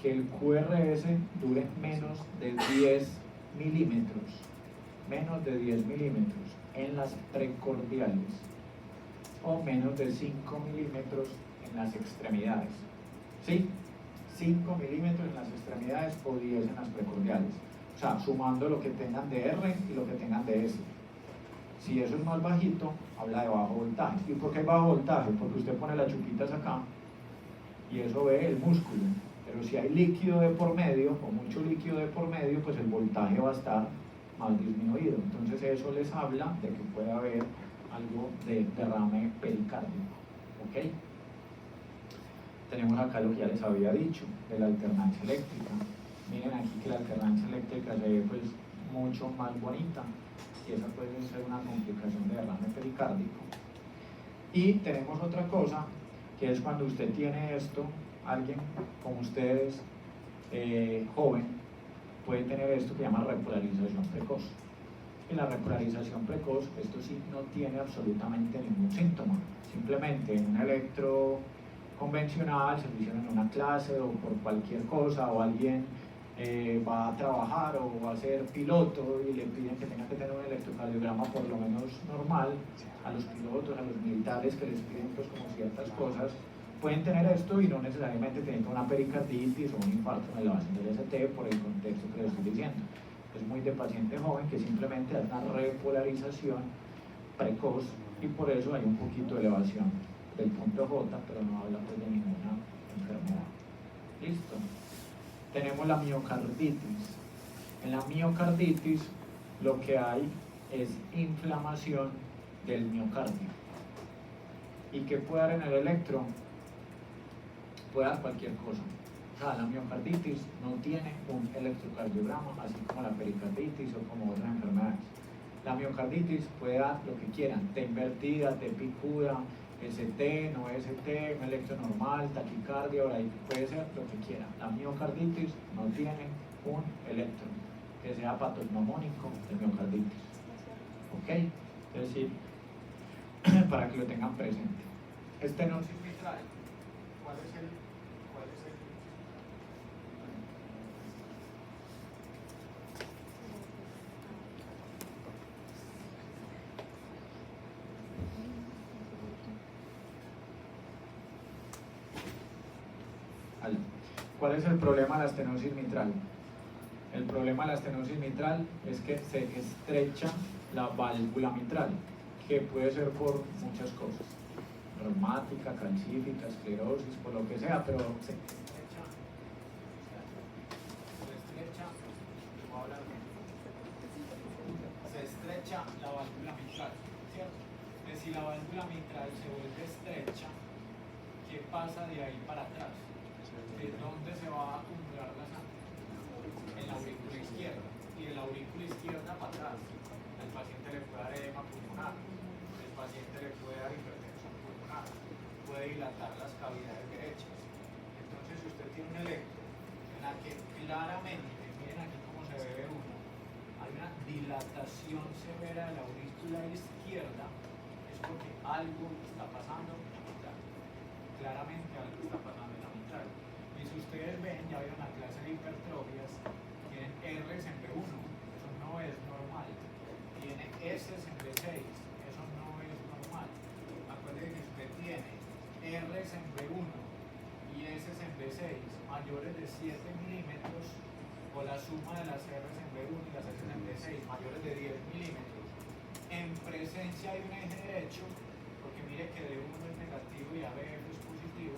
que el QRS dure menos de 10 milímetros, menos de 10 milímetros en las precordiales o menos de 5 milímetros en las extremidades. ¿Sí? 5 milímetros en las extremidades o 10 en las precordiales. O sea, sumando lo que tengan de R y lo que tengan de S. Si eso es más bajito, habla de bajo voltaje. ¿Y por qué bajo voltaje? Porque usted pone las chupitas acá y eso ve el músculo. Pero si hay líquido de por medio, o mucho líquido de por medio, pues el voltaje va a estar más disminuido. Entonces eso les habla de que puede haber algo de derrame pericárdico. ¿Ok? Tenemos acá lo que ya les había dicho, de la alternancia eléctrica. Miren aquí que la alternancia eléctrica se ve pues mucho más bonita, y esa puede ser una complicación de derrame pericárdico. Y tenemos otra cosa, que es cuando usted tiene esto, alguien como ustedes, joven, puede tener esto que se llama repolarización precoz. Y la repolarización precoz, esto sí no tiene absolutamente ningún síntoma, simplemente en un electro convencional, se lo hicieron en una clase o por cualquier cosa, o alguien va a trabajar o va a ser piloto y le piden que tenga que tener un electrocardiograma por lo menos normal. A los pilotos, a los militares que les piden pues como ciertas cosas, pueden tener esto y no necesariamente tienen una pericarditis o un infarto en elevación del ST por el contexto que les estoy diciendo. Es muy de paciente joven que simplemente hay una repolarización precoz y por eso hay un poquito de elevación del punto J, pero no habla pues de ninguna enfermedad. ¿Listo? Tenemos la miocarditis. En la miocarditis lo que hay es inflamación del miocardio. ¿Y qué puede dar en el electro? Puede dar cualquier cosa. O sea, la miocarditis no tiene un electrocardiograma, así como la pericarditis o como otras enfermedades. La miocarditis puede dar lo que quieran, T invertida, T picuda, ST, no ST, un electro normal, taquicardia, puede ser lo que quiera. La miocarditis no tiene un electro que sea patognomónico de miocarditis. ¿Ok? Es decir, para que lo tengan presente. Estenosis mitral. ¿Cuál es el? ¿Cuál es el problema de la estenosis mitral? El problema de la estenosis mitral es que se estrecha la válvula mitral, que puede ser por muchas cosas, reumática, calcífica, esclerosis, por lo que sea, pero se estrecha la válvula mitral, ¿cierto? Si la válvula mitral se vuelve estrecha, ¿qué pasa de ahí para atrás? ¿De dónde se va a acumular la sangre? En la aurícula izquierda. Y de la aurícula izquierda para atrás, al paciente le puede dar edema pulmonar. dilatación severa de la aurícula izquierda, es porque algo está pasando en la mitral. Claramente algo está pasando en la mitral. Y si ustedes ven, ya vieron la clase de hipertrofias, tienen R's en B1, eso no es normal. Tiene S's en B6, eso no es normal. Acuérdense que usted tiene R's en B1 y S's en B6 mayores de 7 milímetros, o la suma de las R's en B1 y las S's en B6 mayores de 10 milímetros, en presencia de un eje derecho, porque mire que D1 es negativo y ABF es positivo,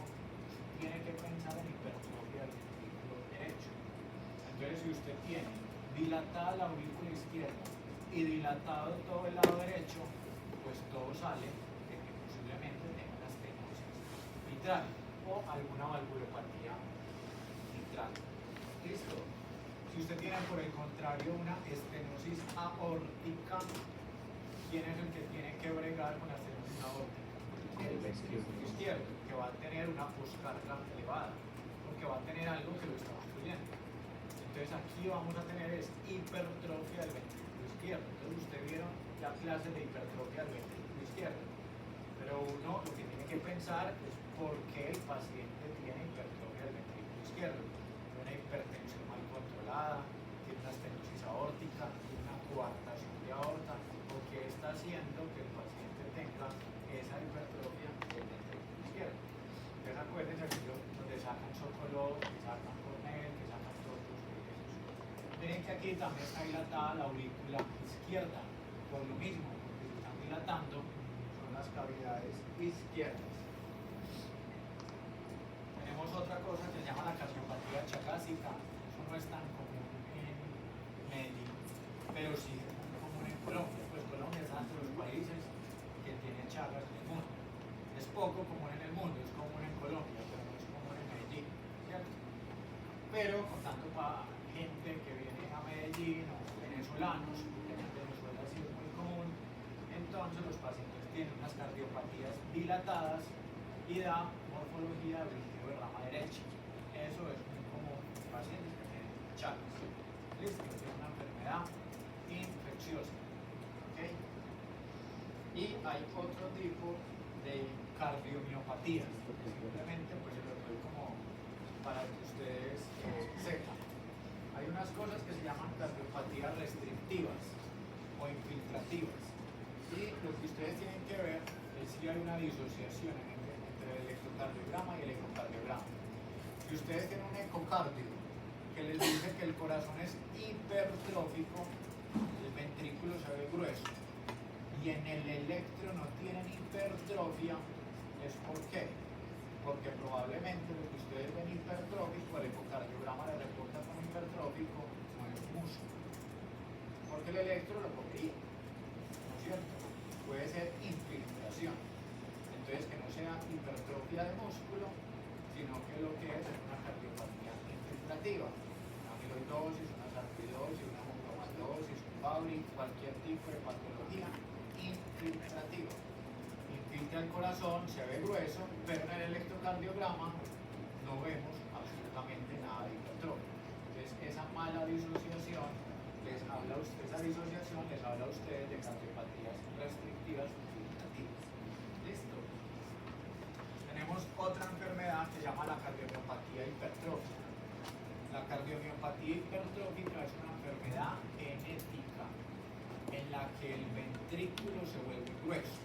tiene que pensar en hipertrofia del ventrículo derecho. Entonces, si usted tiene dilatada la aurícula izquierda y dilatado todo el lado derecho, pues todo sale de que posiblemente tenga una estenosis mitral o alguna valvulopatía mitral. ¿Listo? Si usted tiene por el contrario una estenosis aórtica, ¿quién es el que tiene que bregar con la estenosis aórtica? El ventrículo izquierdo, que va a tener una poscarga elevada, porque va a tener algo que lo está obstruyendo. Entonces aquí vamos a tener es hipertrofia del ventrículo izquierdo. Entonces ustedes vieron la clase de hipertrofia del ventrículo izquierdo. Pero uno lo que tiene que pensar es por qué el paciente tiene hipertrofia del ventrículo izquierdo. Una hipertensión mal controlada, tiene una estenosis aórtica, tiene una coartación de aorta, o qué está haciendo que el paciente tenga esa hipertrofia del ventrículo izquierdo. Entonces acuérdense que donde sacan Sokolov, que sacan Cornell, que sacan todos los procesos. Miren que aquí también está dilatada la aurícula izquierda, por lo mismo, porque se están dilatando son las cavidades izquierdas. Tenemos otra cosa que se llama la cardiopatía chacásica. Eso no es tan común en Medellín, pero sí es muy común en Colombia. Pues Colombia está entre los países que tienen chagas en el mundo. Es poco común en el mundo, es común en Colombia, pero no es común en Medellín, ¿cierto? Pero con tanto para gente que viene a Medellín o venezolanos, que en Venezuela sí es muy común, entonces los pacientes tienen unas cardiopatías dilatadas y da morfología de líquido de rama derecha. Eso es muy común en pacientes que tienen chagas. Listo, es una enfermedad infecciosa. ¿Okay? Y hay otro tipo de cardiomiopatías, que simplemente pues se los doy como para que ustedes sepan. Hay unas cosas que se llaman cardiopatías restrictivas o infiltrativas. Y lo que ustedes tienen que ver es si hay una disociación entre el electrocardiograma y el ecocardiograma. Si ustedes tienen un ecocardio que les dice que el corazón es hipertrófico, el ventrículo se ve grueso, y en el electro no tienen hipertrofia, ¿es por qué? Porque probablemente lo que ustedes ven hipertrófico, el ecocardiograma le reporta como hipertrófico, no es músculo. Porque el electro lo podría, ¿no es cierto? Puede ser infiltración. Entonces que no sea hipertrofia de músculo, sino que lo que es una cardiopatía infiltrativa. Una amiloidosis, una sarcoidosis, una mucomatosis, un Fabry, cualquier tipo de patología infiltrativa. Infiltra el corazón, se ve grueso, pero en el electrocardiograma no vemos absolutamente nada de hipertrofia. Entonces esa mala disociación les habla a ustedes, esa disociación les habla a ustedes de cardiopatías restrictivas infiltrativas. ¿Listo? Tenemos otra enfermedad que se llama la cardiomiopatía hipertrófica. La cardiomiopatía hipertrófica es una enfermedad genética en la que el ventrículo se vuelve grueso.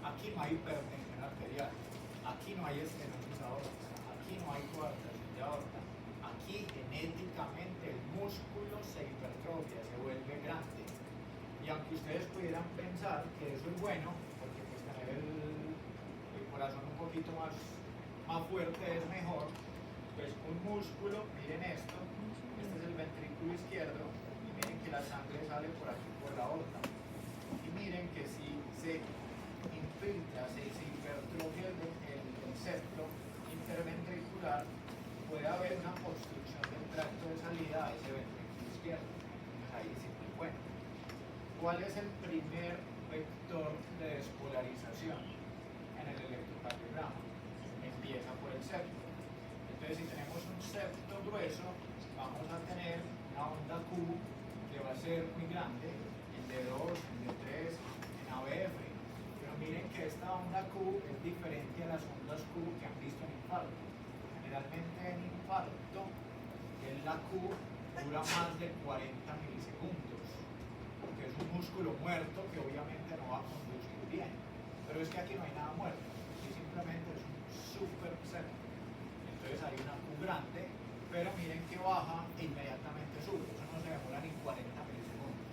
Aquí no hay hipertensión arterial, aquí no hay estenosis aórtica, aquí no hay coartación de aorta. Aquí genéticamente el músculo se hipertrofia, se vuelve grande. Y aunque ustedes pudieran pensar que eso es bueno, porque pues tener el corazón un poquito más fuerte es mejor, pues un músculo, miren esto, este es el ventrículo izquierdo, y miren que la sangre sale por aquí por la aorta. Y miren que si se infiltra, se hipertrofia el septo interventricular, puede haber una obstrucción del tracto de salida a ese ventrículo izquierdo. Entonces ahí sí muy bueno. ¿Cuál es el primer vector de despolarización en el electrocardiograma? Empieza por el septo. Entonces si tenemos un septo grueso, vamos a tener una onda Q que va a ser muy grande, y en D2, en D3, en ABF. Pero miren que esta onda Q es diferente a las ondas Q que han visto en infarto. Generalmente en infarto, la Q dura más de 40 milisegundos, porque es un músculo muerto que obviamente no va a conducir bien. Pero es que aquí no hay nada muerto, aquí simplemente es un super centro. Entonces hay una Q grande, pero miren que baja e inmediatamente sube. Eso no se demora ni 40 milisegundos.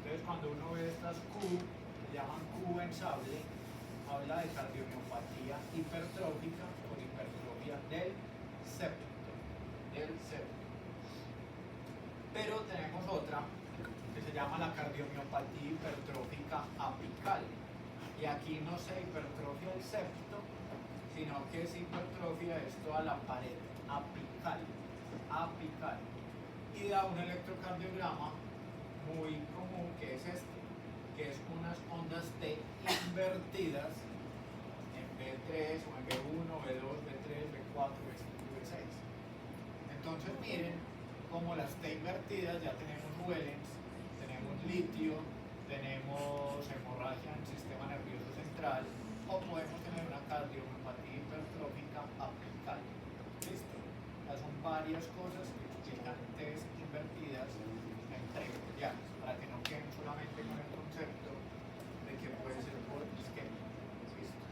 Entonces cuando uno ve estas Q, se llaman Q en sable, habla de cardiomiopatía hipertrófica por hipertrofia del septo. Pero tenemos otra que se llama la cardiomiopatía hipertrófica apical. Y aquí no se hipertrofia el septo, sino que es hipertrofia es toda la pared apical. Y da un electrocardiograma muy común que es este, que es unas ondas T invertidas en B3 o en B1, B2, B3, B4, B5, B6. Entonces miren como las T invertidas ya tenemos Wellens, tenemos litio, tenemos hemorragia en el sistema nervioso central, o podemos tener una cardiomiopatía hipertrófica apical. ¿Listo? Estas son varias cosas que explican T's invertidas en tricotiales, para que no queden solamente con el concepto de que puede ser por isquemia. ¿Listo?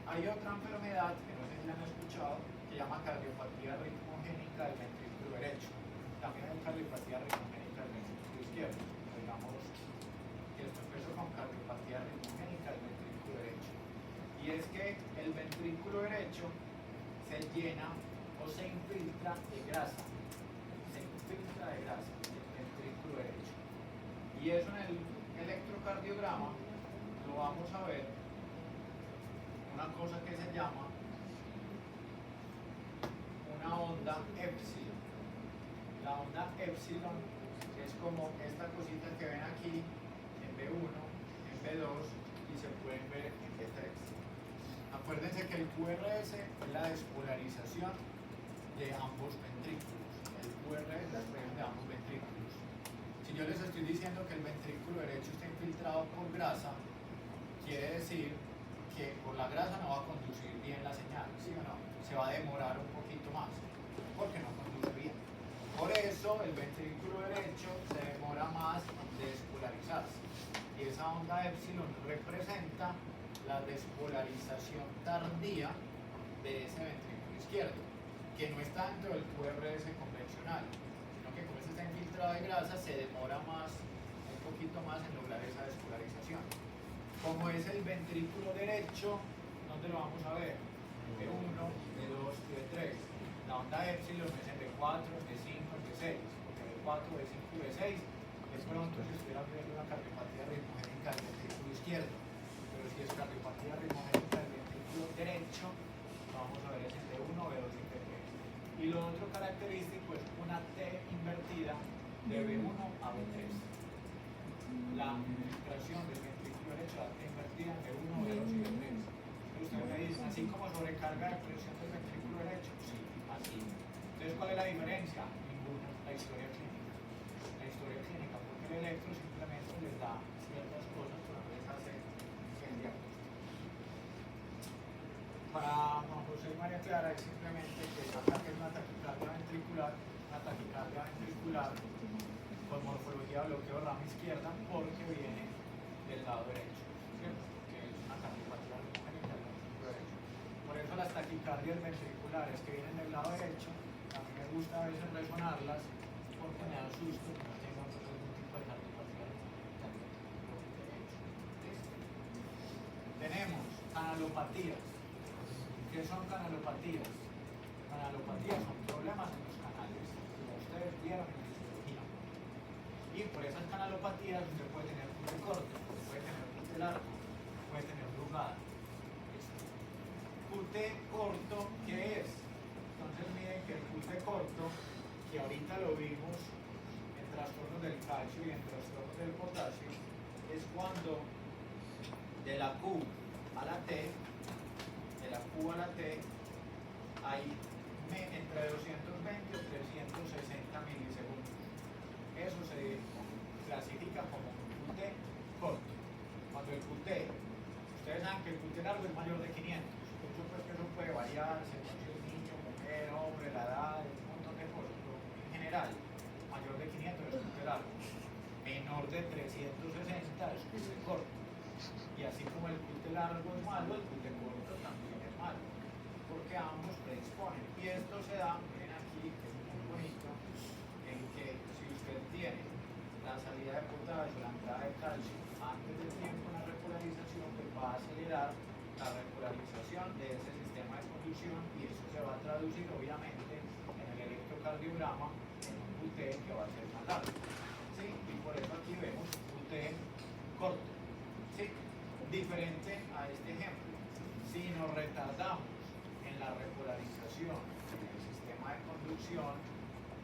Hay otra enfermedad que no sé si han escuchado, que se llama cardiopatía ritmogénica del ventrículo derecho. También hay cardiopatía ritmogénica del ventrículo izquierdo. Digamos que esto empezó con cardiopatía ritmogénica del ventrículo derecho. Y es que el ventrículo derecho se llena o se infiltra de grasa. Se infiltra de grasa el ventrículo derecho. Y eso en el electrocardiograma lo vamos a ver una cosa que se llama una onda epsilon. La onda epsilon es como esta cosita que ven aquí en B1, en B2 y se pueden ver en B3. Acuérdense que el QRS es la despolarización de ambos ventrículos. El QRS es la expresión de ambos ventrículos. Si yo les estoy diciendo que el ventrículo derecho está infiltrado por grasa, quiere decir que por la grasa no va a conducir bien la señal, ¿sí o no? Se va a demorar un poquito más, porque no conduce bien. Por eso el ventrículo derecho se demora más en despolarizarse. Y esa onda epsilon representa la despolarización tardía de ese ventrículo izquierdo, que no está dentro del QRS convencional, sino que como este está infiltrado de grasa, se demora más, un poquito más en lograr esa despolarización. Como es el ventrículo derecho, ¿dónde lo vamos a ver? B1, B2 y B3. La onda epsilon es en B4, B5, B6, porque B4, B5 y B6 es pronto si estuviera viendo una cardiopatía ritmogénica del ventrículo izquierdo. Pero si es cardiopatía ritmogénica del ventrículo derecho, lo vamos a ver es en B1, B2 y B3. Y lo otro característico es una T invertida de B1 a B3. La infiltración del ventrículo derecho, la T invertida en B1, B2 y B3. Ustedes me dicen, así como sobrecarga de presión del ventrículo derecho, sí, así. Entonces, ¿cuál es la diferencia? Ninguna, la historia clínica. La historia clínica, porque el electro simplemente les da ciertas cosas, pero no les hace el diagnóstico. Para Juan José y María Clara es simplemente que acá es una taquicardia ventricular con morfología de bloqueo rama izquierda porque viene del lado derecho, ¿cierto? Que es una cardiopatía ritmogénica del ventrículo derecho. Por eso las taquicardias ventriculares que vienen del lado derecho, a mí me gusta a veces resonarlas porque me da susto que no tengan algún tipo de cardiopatía ritmogénica del ventrículo derecho. ¿Listo? Tenemos canalopatías. ¿Qué son canalopatías? Canalopatías son problemas en los canales, como ustedes vieron en la histología. Y por esas canalopatías usted puede tener pute corto, puede tener pute largo, puede tener drugada. Pute corto, ¿qué es? Entonces miren que el pute corto, que ahorita lo vimos en trastornos del calcio y en trastornos del potasio, es cuando de la Q a la T, de la Q a la T, hay entre 220 y 360 milisegundos. Eso se clasifica como largo es malo, el QT corto también es malo, porque ambos predisponen. Y esto se da, miren aquí, que es muy bonito, en que si usted tiene la salida de potasio, la entrada de calcio antes del tiempo en la repolarización, pues va a acelerar la repolarización de ese sistema de conducción y eso se va a traducir obviamente en el electrocardiograma en un QT que va a ser más largo. ¿Sí? Y por eso aquí vemos QT corto. ¿Sí? Diferente a este ejemplo. Si nos retardamos en la repolarización en el sistema de conducción,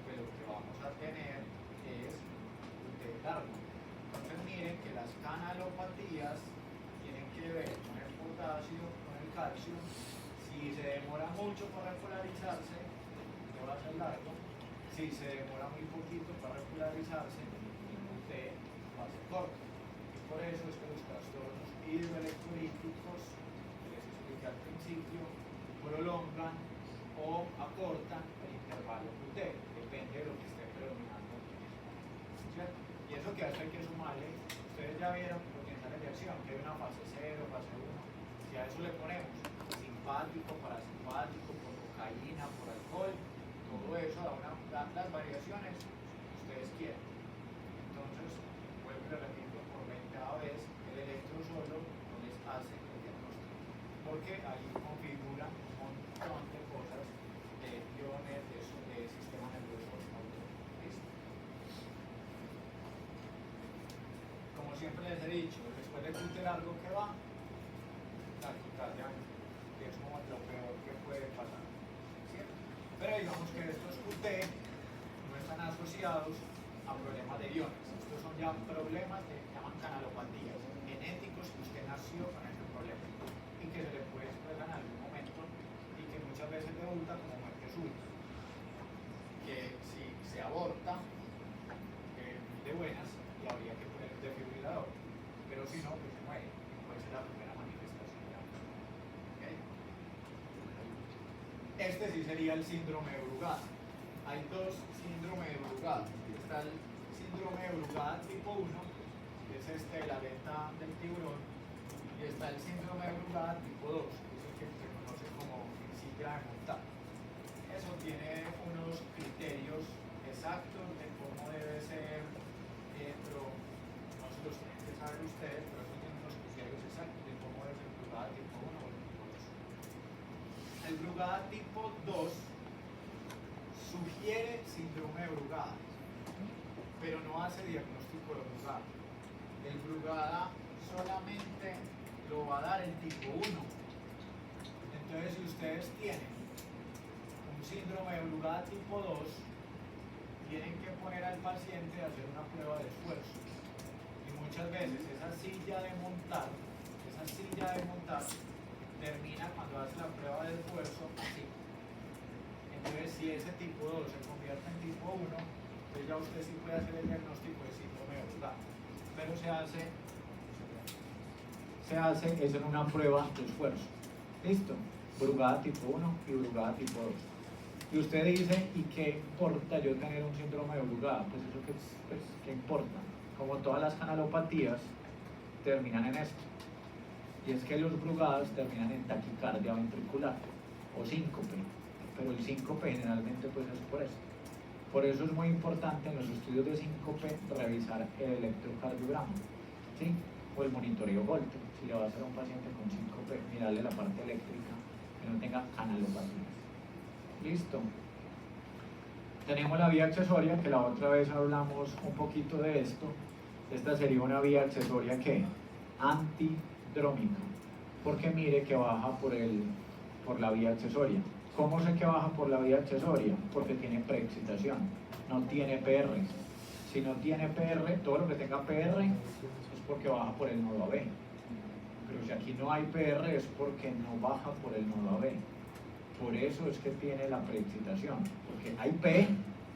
pues lo que vamos a tener es QT largo. Entonces miren que las canalopatías tienen que ver con el potasio, con el calcio. Si se demora mucho para repolarizarse, QT va a ser largo. Si se demora muy poquito para repolarizarse, el QT va a ser corto. Y por eso es que los trastornos hidroelectrolíticos, que les expliqué al principio, prolongan o acortan el intervalo QT, depende de lo que esté predominando en ese momento, ¿cierto? Y eso que hasta hay que sumarle, ustedes ya vieron potenciales de acción, que hay una fase 0, fase 1, si a eso le ponemos simpático, parasimpático, por cocaína, por alcohol, todo eso da las variaciones que ustedes quieran. Entonces, vuelvo y le repito por 20ª vez, el electro solo no les hace el diagnóstico, porque ahí configura un montón de cosas de iones, de sistema nervioso autónomo. ¿Listo? Como siempre les he dicho, después de QT largo que va, taquicardia, que es como lo peor que puede pasar. ¿Cierto? Pero digamos que estos QT no están asociados a problemas de iones. Estos son ya problemas que llaman canalopatías genéticos que usted nació con ese problema y que se le puede expresar en algún momento y que muchas veces debuta como muerte súbita. Que si se aborta, de buenas, y habría que poner un desfibrilador, pero si no, pues se muere, y puede ser la primera manifestación. ¿Okay? Este sí sería el síndrome de Brugada. Hay dos síndromes de Brugada. Está el síndrome de Brugada tipo 1, que es este de la aleta del tiburón, y está el síndrome de Brugada tipo 2, que es el que se conoce como silla de montar. Eso tiene unos criterios exactos de cómo debe ser, pero no se los tienen que saber ustedes, pero eso tiene unos criterios exactos de cómo debe ser Brugada tipo 1 o tipo 2. El Brugada tipo 2 sugiere síndrome de Brugada, pero no hace diagnóstico de Brugada. El Brugada solamente lo va a dar el tipo 1. Entonces, si ustedes tienen un síndrome de Brugada tipo 2, tienen que poner al paciente a hacer una prueba de esfuerzo. Y muchas veces esa silla de montar termina cuando hace la prueba de esfuerzo así. Entonces, si ese tipo 2 se convierte en tipo 1, entonces ya usted sí puede hacer el diagnóstico de síndrome de Brugada. Pero se hace es en una prueba de esfuerzo. ¿Listo? Brugada tipo 1 y Brugada tipo 2. Y usted dice, ¿y qué importa yo tener un síndrome de Brugada? Pues eso ¿qué importa? Como todas las canalopatías terminan en esto. Y es que los Brugadas terminan en taquicardia ventricular o síncope, pero el síncope generalmente pues es por eso. Por eso es muy importante en los estudios de síncope revisar el electrocardiograma, ¿sí? O el monitoreo Holter. Si le va a hacer a un paciente con síncope, mirarle la parte eléctrica, que no tenga canalopatías. Listo. Tenemos la vía accesoria, que la otra vez hablamos un poquito de esto. Esta sería una vía accesoria que antidrómica, porque mire que baja por la vía accesoria. ¿Cómo sé que baja por la vía accesoria? Porque tiene preexcitación, no tiene PR. Si no tiene PR, todo lo que tenga PR es porque baja por el nodo AB. Pero si aquí no hay PR es porque no baja por el nodo AB. Por eso es que tiene la preexcitación, porque hay P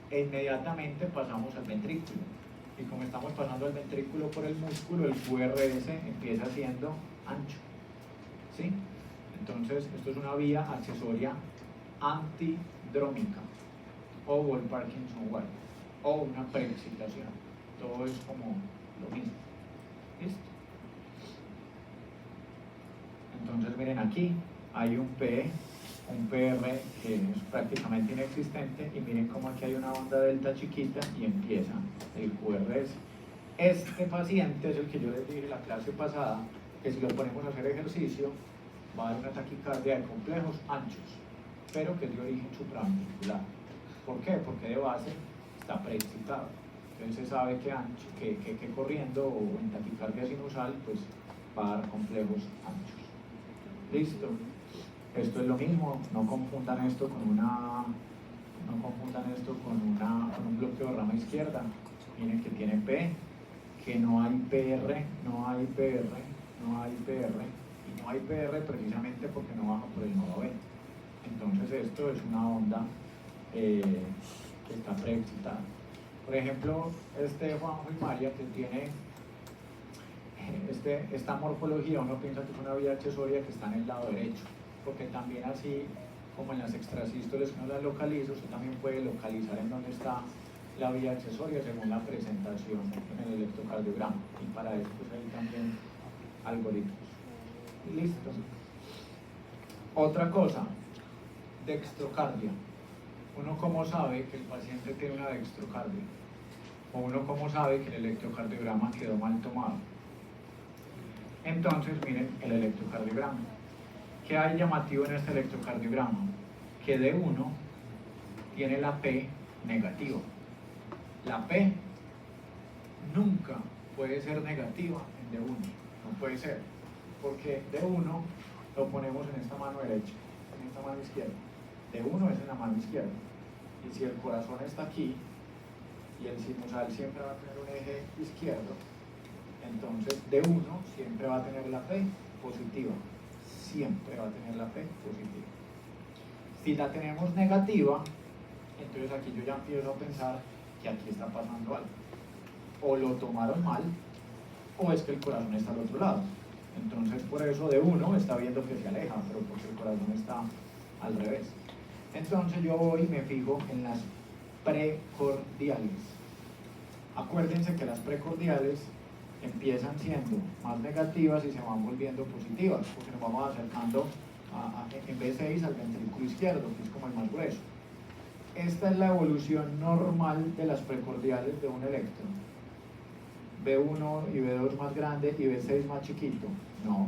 e inmediatamente pasamos al ventrículo. Y como estamos pasando el ventrículo por el músculo, el QRS empieza siendo ancho. ¿Sí? Entonces, esto es una vía accesoria antidrómica o Wolff-Parkinson-White o una preexcitación. Todo es como lo mismo. ¿Listo? Entonces miren aquí, hay un PR que es prácticamente inexistente, y miren cómo aquí hay una onda delta chiquita y empieza el QRS. Este paciente es el que yo les dije en la clase pasada, que si lo ponemos a hacer ejercicio, va a dar una taquicardia de complejos anchos, pero que es de origen supraventricular. ¿Por qué? Porque de base está preexcitado. Entonces se sabe que corriendo o en taquicardia sinusal, pues va a dar complejos anchos. ¿Listo? Esto es lo mismo, no confundan esto con un bloqueo de rama izquierda. Miren que tiene P, que no hay PR, no hay PR, no hay PR, y no hay PR precisamente porque no baja por el nodo B. Entonces esto es una onda que está preexcitada. Por ejemplo, Juanjo y María, que tiene esta morfología, uno piensa que es una vía accesoria que está en el lado derecho, porque también así como en las extrasístoles que uno las localiza, usted también puede localizar en dónde está la vía accesoria según la presentación en el electrocardiograma, y para eso pues hay también algoritmos. Listo. Otra cosa, dextrocardia. Uno cómo sabe que el paciente tiene una dextrocardia, o uno cómo sabe que el electrocardiograma quedó mal tomado. Entonces miren el electrocardiograma. ¿Qué hay llamativo en este electrocardiograma? Que D1 tiene la P negativa. La P nunca puede ser negativa en D1, no puede ser, porque D1 lo ponemos en esta mano derecha, en esta mano izquierda. D1 es en la mano izquierda, y si el corazón está aquí y el sinusal siempre va a tener un eje izquierdo, entonces D1 siempre va a tener la P positiva, siempre va a tener la P positiva. Si la tenemos negativa, entonces aquí yo ya empiezo a pensar que aquí está pasando algo. O lo tomaron mal, o es que el corazón está al otro lado. Entonces por eso D1 está viendo que se aleja, pero porque el corazón está al revés. Entonces yo voy y me fijo en las precordiales. Acuérdense que las precordiales empiezan siendo más negativas y se van volviendo positivas, porque nos vamos acercando en B6 al ventrículo izquierdo, que es como el más grueso. Esta es la evolución normal de las precordiales de un electro. B1 y B2 más grande y B6 más chiquito. No.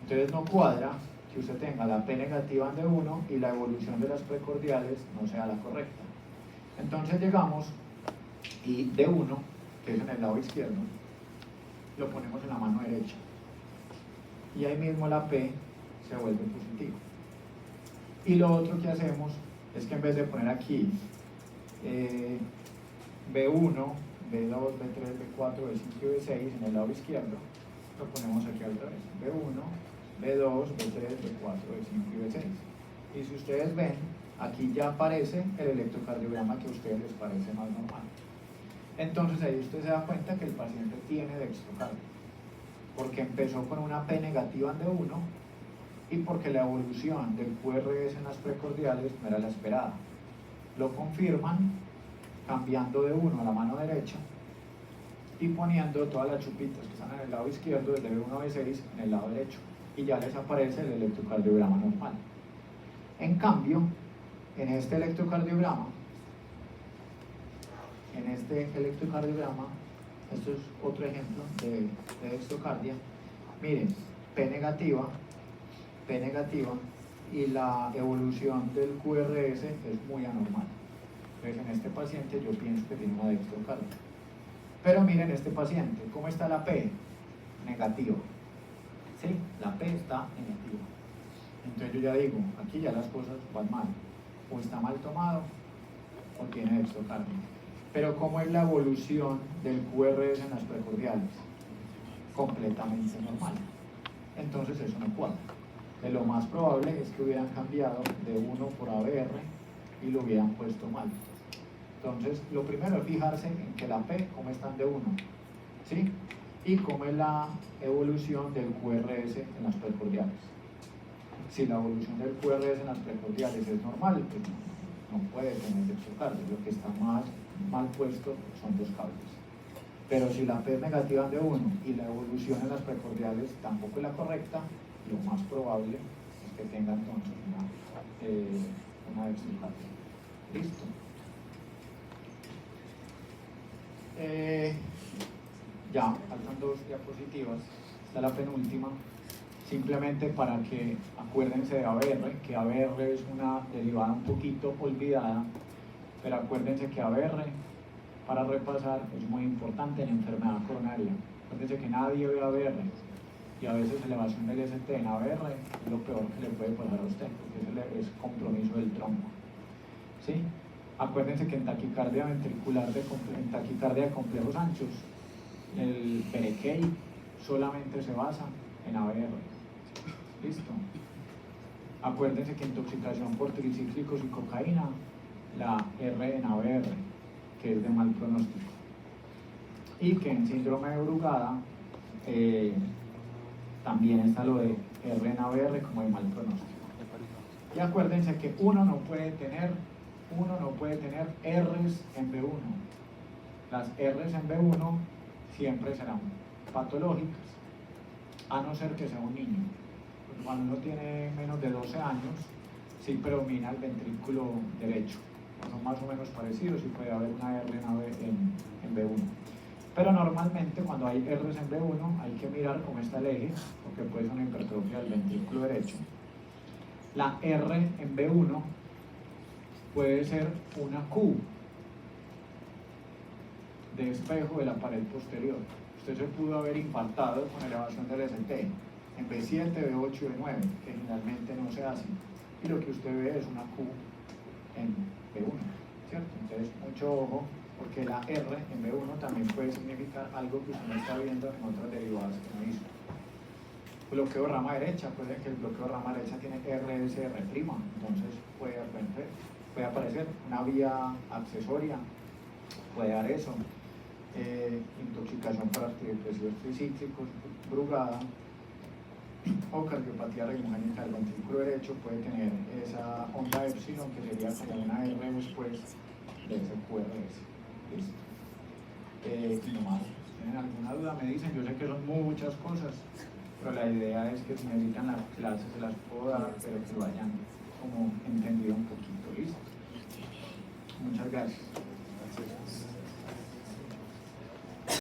Entonces no cuadra que usted tenga la P negativa en D1 y la evolución de las precordiales no sea la correcta. Entonces llegamos y D1, que es en el lado izquierdo, lo ponemos en la mano derecha. Y ahí mismo la P se vuelve positiva. Y lo otro que hacemos es que en vez de poner aquí B1, B2, B3, B4, B5 y B6 en el lado izquierdo, lo ponemos aquí al revés. B1, B2, B3, B4, B5 y B6. Y si ustedes ven, aquí ya aparece el electrocardiograma que a ustedes les parece más normal. Entonces ahí usted se da cuenta que el paciente tiene dextrocardia, porque empezó con una P negativa en D1 y porque la evolución del QRS en las precordiales no era la esperada. Lo confirman cambiando de 1 a la mano derecha y poniendo todas las chupitas que están en el lado izquierdo desde B1 a B6 en el lado derecho, y ya les aparece el electrocardiograma normal. En cambio, en este electrocardiograma, esto es otro ejemplo de dextrocardia. Miren, P negativa, y la evolución del QRS es muy anormal. Entonces en este paciente yo pienso que tiene una dextrocardia. Pero miren este paciente, ¿cómo está la P? Negativa. ¿Sí? La P está negativa. Entonces yo ya digo, aquí ya las cosas van mal. O está mal tomado, o tiene dextrocardia. Pero ¿cómo es la evolución del QRS en las precordiales? Completamente normal. Entonces eso no cuadra. Lo más probable es que hubieran cambiado de 1 por ABR y lo hubieran puesto mal. Entonces, lo primero es fijarse en que la P, cómo están de 1, ¿sí? Y cómo es la evolución del QRS en las precordiales. Si la evolución del QRS en las precordiales es normal, pues no puede tener dextrocardia. Lo que está mal puesto son los cables. Pero si la P es negativa de 1 y la evolución en las precordiales tampoco es la correcta, lo más probable es que tenga entonces una extirpación. Listo. Ya, faltan 2 diapositivas, esta es la penúltima, simplemente para que acuérdense de ABR, que ABR es una derivada un poquito olvidada, pero acuérdense que ABR, para repasar, es muy importante en enfermedad coronaria. Acuérdense que nadie ve ABR, y a veces elevación del ST en ABR es lo peor que le puede pasar a usted, porque es compromiso del tronco. ¿Sí? Acuérdense que en taquicardia ventricular, en taquicardia de complejos anchos, el Berekei solamente se basa en ABR. ¿Listo? Acuérdense que intoxicación por tricíclicos y cocaína, la R en ABR, que es de mal pronóstico. Y que en síndrome de Brugada también está lo de R en ABR como de mal pronóstico. Y acuérdense que uno no puede tener R's en B1. Las R's en B1 siempre serán patológicas, a no ser que sea un niño. Porque cuando uno tiene menos de 12 años, sí predomina el ventrículo derecho. Son más o menos parecidos y puede haber una R en B1. Pero normalmente cuando hay R's en B1 hay que mirar cómo está el eje, porque puede ser una hipertrofia del ventrículo derecho. La R en B1 puede ser una Q de espejo de la pared posterior. Usted se pudo haber impactado con elevación del ST en B7, B8 y B9, que generalmente no se hace. Y lo que usted ve es una Q en B1, ¿cierto? Entonces, mucho ojo, porque la R en B1 también puede significar algo que usted no está viendo en otras derivadas que no hizo. Bloqueo rama derecha, puede que el bloqueo rama derecha tiene RSR', entonces puede aparecer una vía accesoria, puede dar eso. Intoxicación por antidepresivos tricíclicos, Brugada o cardiopatía regimogénica del ventrículo derecho, puede tener esa onda epsilon que sería como una R después de ese QRS. Listo. Y nomás, si tienen alguna duda me dicen, yo sé que son muchas cosas, pero la idea es que si necesitan las clases se las puedo dar, pero que lo hayan como entendido un poquito. Listo. Muchas gracias.